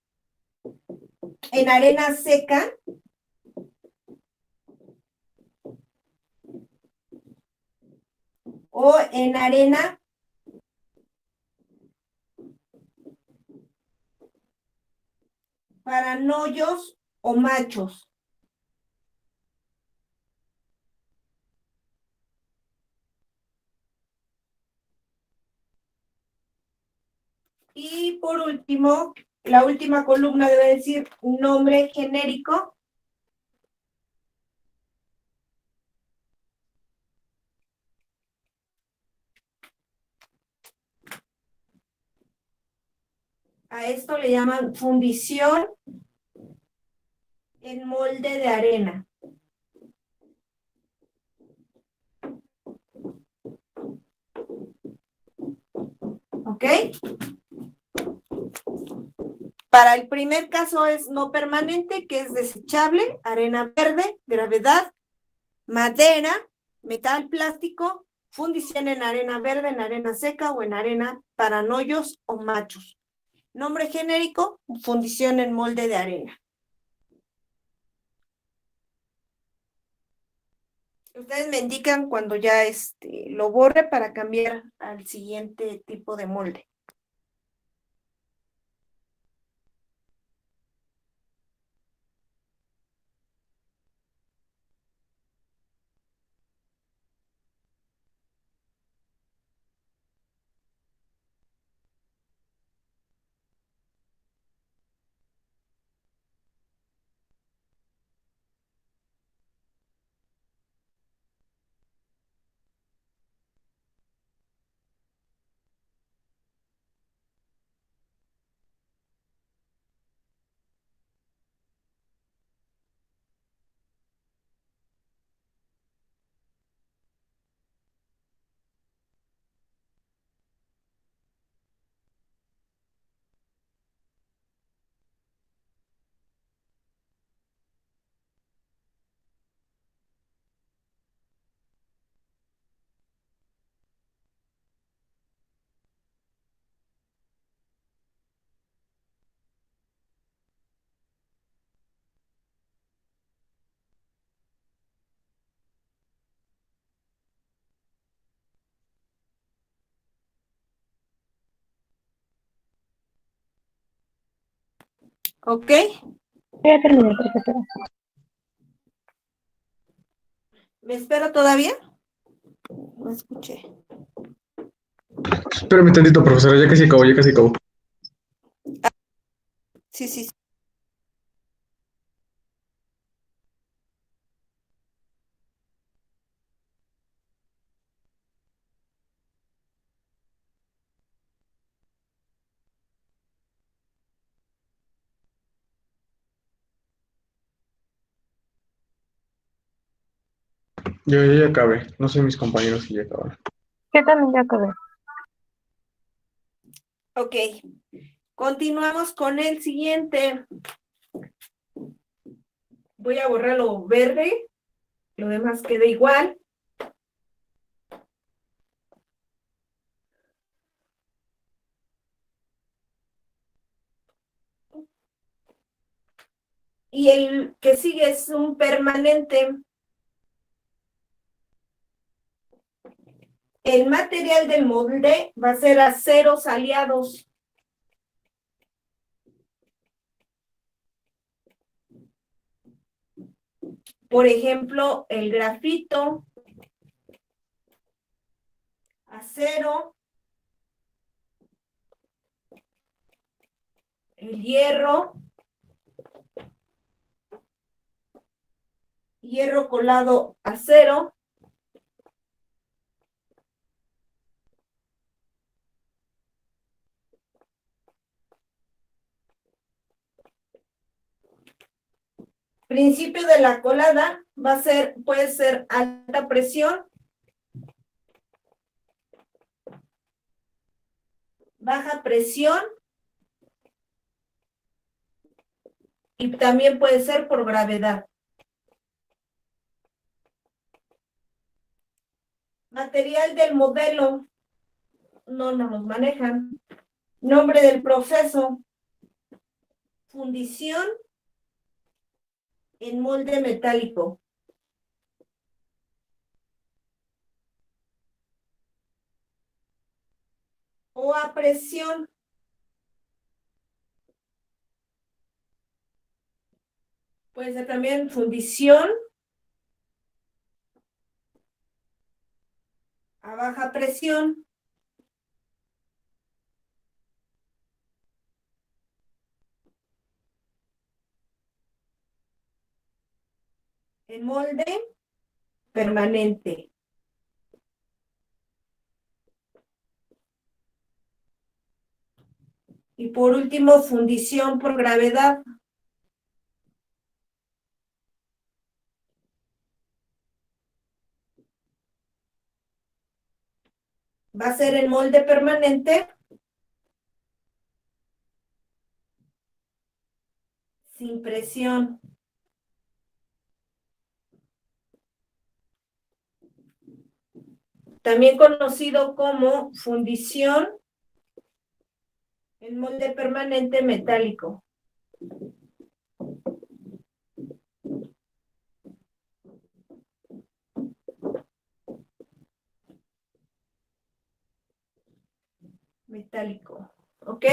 en arena seca. O en arena para noyos o machos. Y por último, la última columna debe decir nombre genérico. A esto le llaman fundición en molde de arena. ¿Ok? Para el primer caso es no permanente, que es desechable, arena verde, gravedad, madera, metal, plástico, fundición en arena verde, en arena seca o en arena para noyos o machos. Nombre genérico, fundición en molde de arena. Ustedes me indican cuando ya lo borre para cambiar al siguiente tipo de molde. ¿Ok? Ya terminé, profesora. ¿Me espero todavía? No escuché. Espérame tantito, profesora, ya casi acabo, ya casi acabo. Sí, sí. Yo ya acabé, no sé mis compañeros si ya acabaron. Yo también ya acabé. Ok. Continuamos con el siguiente. Voy a borrar lo verde. Lo demás queda igual. Y el que sigue es un permanente. El material del molde va a ser aceros aliados. Por ejemplo, el grafito, acero, el hierro, hierro colado acero, principio de la colada va a ser, puede ser alta presión, baja presión y también puede ser por gravedad. Material del modelo, no nos los manejan. Nombre del proceso, fundición en molde metálico. O a presión. Puede ser también fundición a baja presión. En molde permanente. Y por último, fundición por gravedad. Va a ser en molde permanente. impresión. También conocido como fundición en molde permanente metálico. Metálico, ¿ok?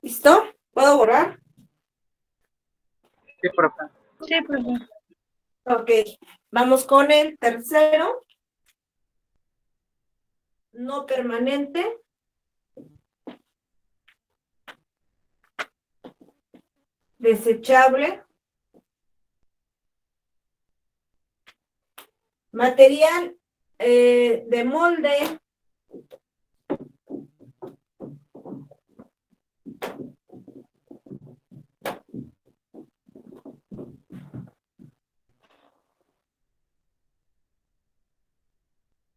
¿Listo? ¿Puedo borrar? Sí, profe. Sí, profe. Ok, vamos con el tercero. No permanente. Desechable. Material de molde.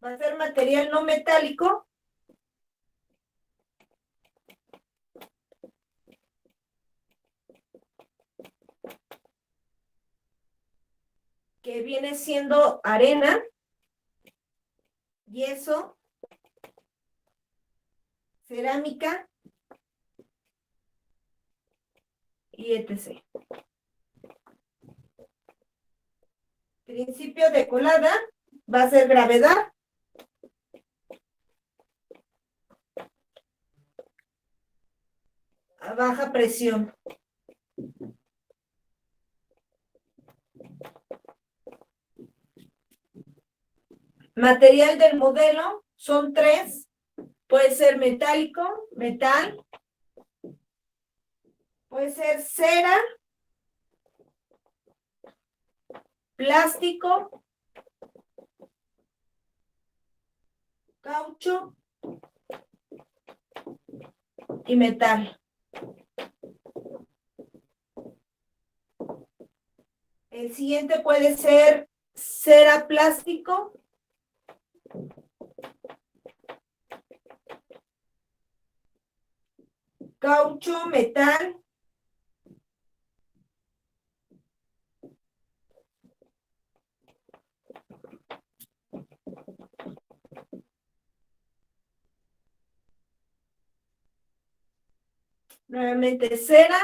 Va a ser material no metálico. Que viene siendo arena, yeso, cerámica y etc. Principio de colada va a ser gravedad. A baja presión. Material del modelo son 3. Puede ser metálico, metal. Puede ser cera, plástico, caucho y metal. El siguiente puede ser cera, plástico, caucho, metal, nuevamente cera,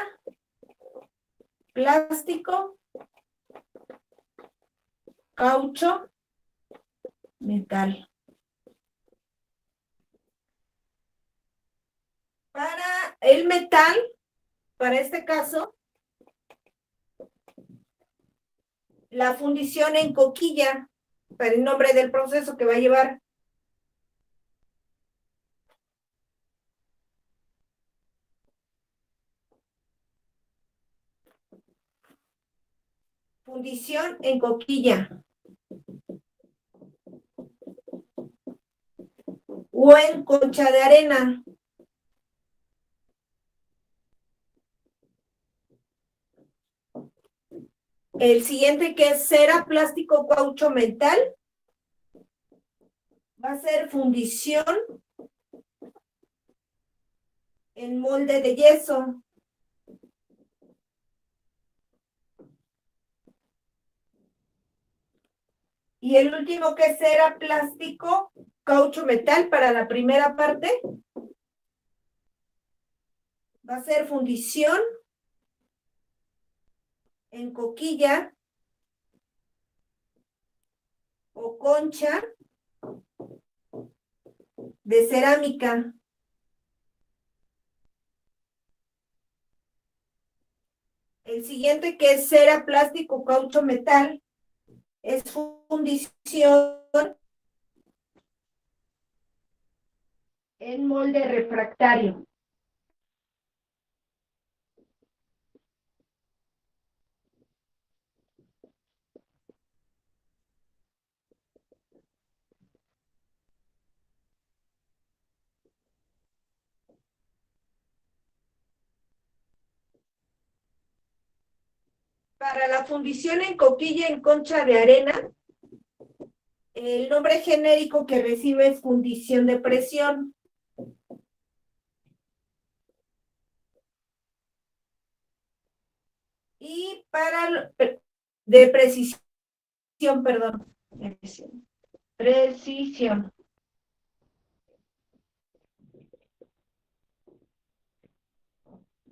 plástico, caucho, metal. Para el metal, para este caso, la fundición en coquilla, para el nombre del proceso que va a llevar. Fundición en coquilla. O en concha de arena. El siguiente, que es cera, plástico, caucho, metal, va a ser fundición en molde de yeso. Y el último, que es cera, plástico, caucho, metal, para la primera parte, va a ser fundición en coquilla o concha de cerámica. El siguiente, que es cera, plástico, caucho, metal, es fundición en molde refractario. Para la fundición en coquilla en concha de arena, el nombre genérico que recibe es fundición de presión. Y para de precisión, perdón. Precisión.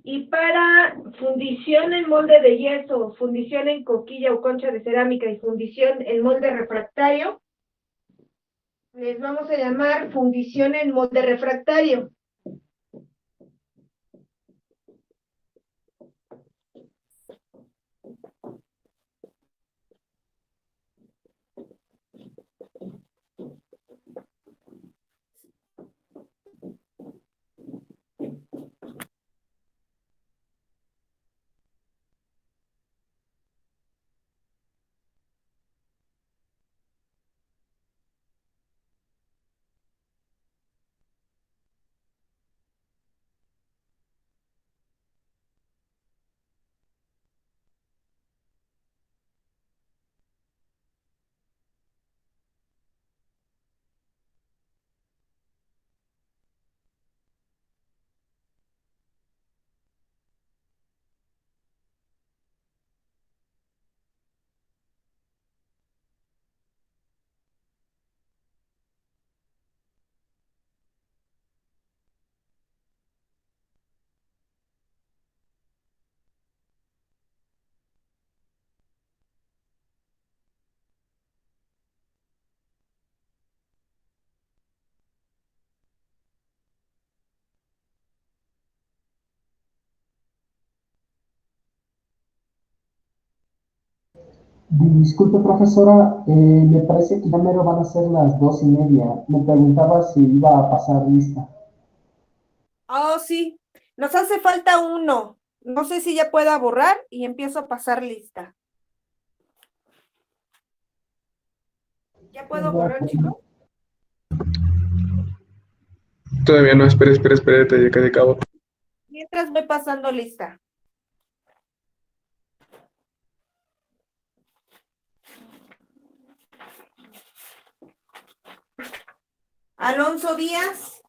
Y para fundición en molde de yeso, fundición en coquilla o concha de cerámica y fundición en molde refractario, les vamos a llamar fundición en molde refractario. Disculpe, profesora, me parece que ya mero van a ser las 2:30. Me preguntaba si iba a pasar lista. Oh, sí. Nos hace falta uno. No sé si ya pueda borrar y empiezo a pasar lista. ¿Ya puedo borrar, chicos? Todavía no, espérate, ya que acabo. Mientras voy pasando lista. Alonso Díaz.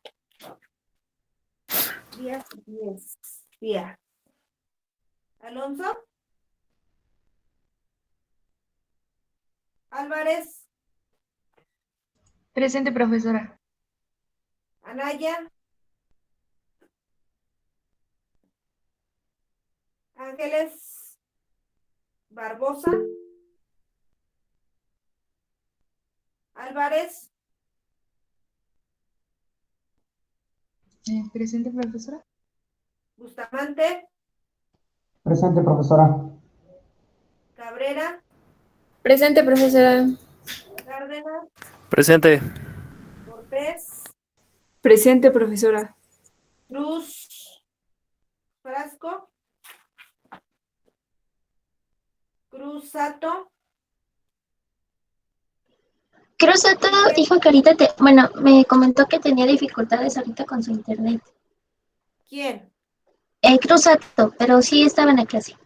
Díaz. Alonso. Álvarez. Presente, profesora. Anaya. Ángeles Barbosa. Álvarez. Presente, profesora. Bustamante. Presente, profesora. Cabrera. Presente, profesora. Cárdenas. Presente. Cortés. Presente, profesora. Cruz. Frasco. Cruz Sato. Cruz Soto dijo que ahorita, bueno, me comentó que tenía dificultades ahorita con su internet. ¿Quién? Cruz Soto, pero sí estaba en la clase.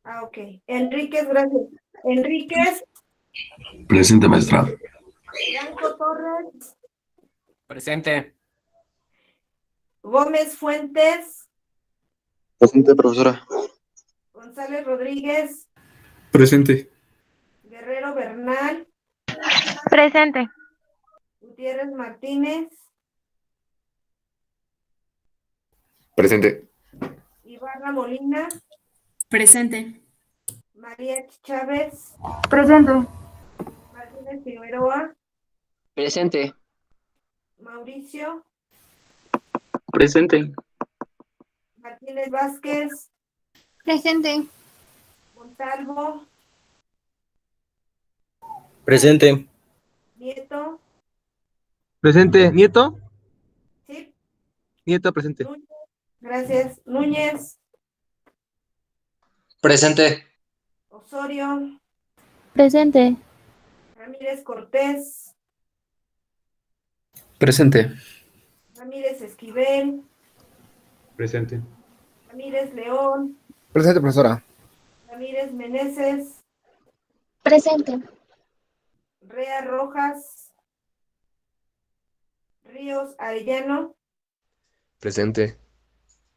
Ah, ok. Enríquez, gracias. Enríquez. Presente, maestra. Blanco Torres. Presente. Gómez Fuentes. Presente, profesora. González Rodríguez. Presente. Guerrero Bernal. Presente. Gutiérrez Martínez. Presente. Ibarra Molina. Presente. María Chávez. Presente. Martínez Figueroa. Presente. Mauricio. Presente. Martínez Vázquez. Presente. Montalvo. Presente. Nieto. Presente. ¿Nieto? Sí. Nieto, presente. Núñez. Gracias. Núñez. Presente. Osorio. Presente. Ramírez Cortés. Presente. Ramírez Esquivel. Presente. Ramírez León. Presente, profesora. Ramírez Meneses. Presente. Rea Rojas. Ríos Arellano. Presente.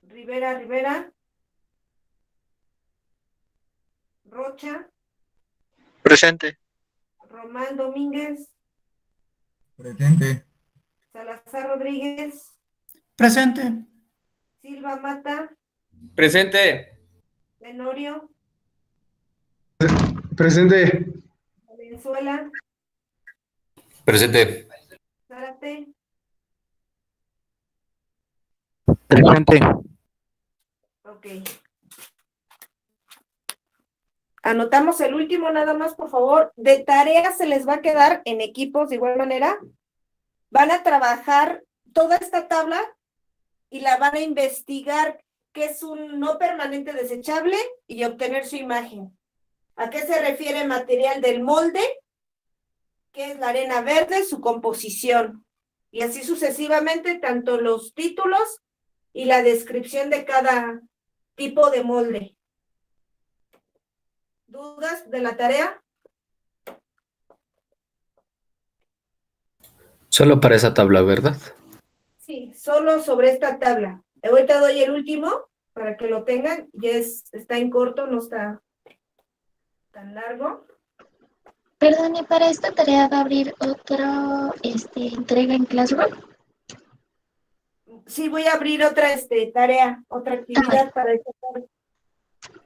Rivera. Rocha. Presente. Román Domínguez. Presente. Salazar Rodríguez. Presente. Silva Mata. Presente. Tenorio. Presente. Valenzuela. Presente. Zárate. Presente. Ok. Anotamos el último nada más, por favor. De tarea se les va a quedar en equipos de igual manera. Van a trabajar toda esta tabla y la van a investigar qué es un no permanente desechable y obtener su imagen. ¿A qué se refiere material del molde? ¿Qué es la arena verde? Su composición. Y así sucesivamente, tanto los títulos y la descripción de cada tipo de molde. ¿Dudas de la tarea? Solo para esa tabla, ¿verdad? Sí, solo sobre esta tabla. Ahorita doy el último para que lo tengan. Ya está en corto, no está tan largo. Perdone, para esta tarea va a abrir otra entrega en Classroom. Sí, voy a abrir otra tarea, otra actividad para esta tarde.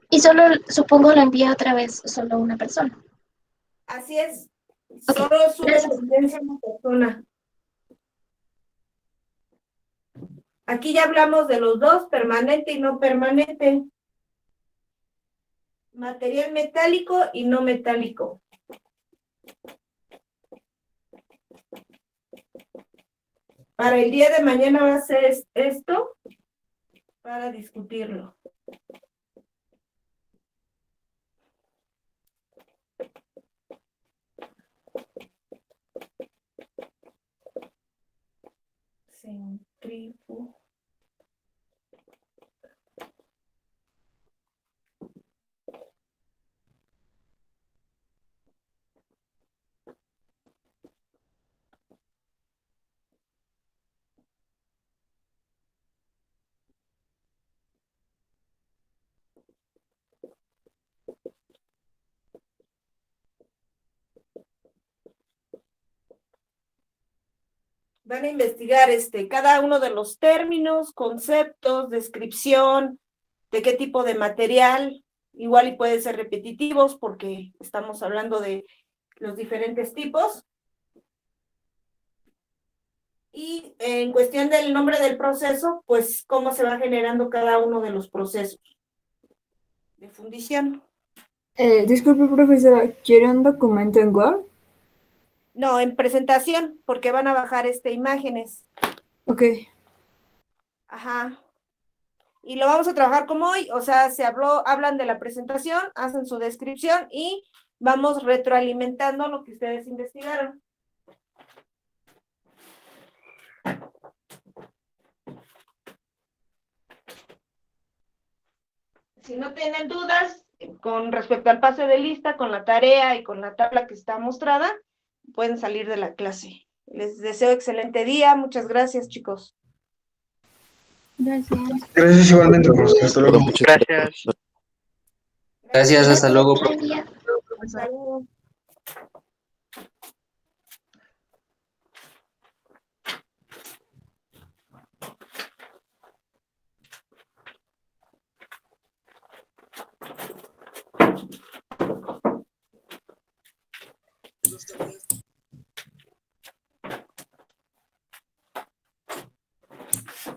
Y solo, supongo, lo envía otra vez solo una persona. Así es. Solo sube la evidencia una persona. Aquí ya hablamos de los dos, permanente y no permanente. material metálico y no metálico. Para el día de mañana va a ser esto para discutirlo. Centrífugo. Van a investigar cada uno de los términos, conceptos, descripción, de qué tipo de material, igual y puede ser repetitivos porque estamos hablando de los diferentes tipos. Y en cuestión del nombre del proceso, pues cómo se va generando cada uno de los procesos de fundición. Disculpe, profesora, ¿quiere un documento en Word? No, en presentación, porque van a bajar imágenes. Ok. Ajá. Y lo vamos a trabajar como hoy, o sea, hablan de la presentación, hacen su descripción y vamos retroalimentando lo que ustedes investigaron. Si no tienen dudas con respecto al pase de lista, con la tarea y con la tabla que está mostrada, pueden salir de la clase. Les deseo excelente día. Muchas gracias, chicos. Gracias. Gracias igualmente, profesor. Hasta luego. Gracias. Gracias, hasta luego. Hasta luego.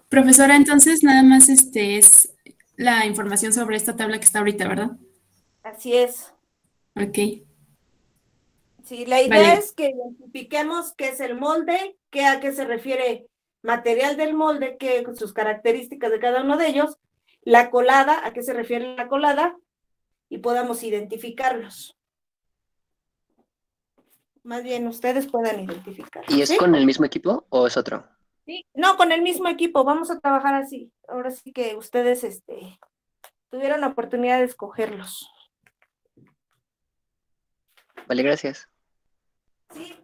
Profesora, entonces nada más es la información sobre esta tabla que está ahorita, ¿verdad? Así es. Ok. Sí, la idea Vale. es que identifiquemos qué es el molde, a qué se refiere material del molde, sus características de cada uno de ellos, la colada, a qué se refiere la colada, y podamos identificarlos. Más bien, ustedes puedan identificar. ¿Y es ¿sí? con el mismo equipo o es otro? Sí, no, con el mismo equipo, vamos a trabajar así. Ahora sí que ustedes tuvieron la oportunidad de escogerlos. Vale, gracias. Sí.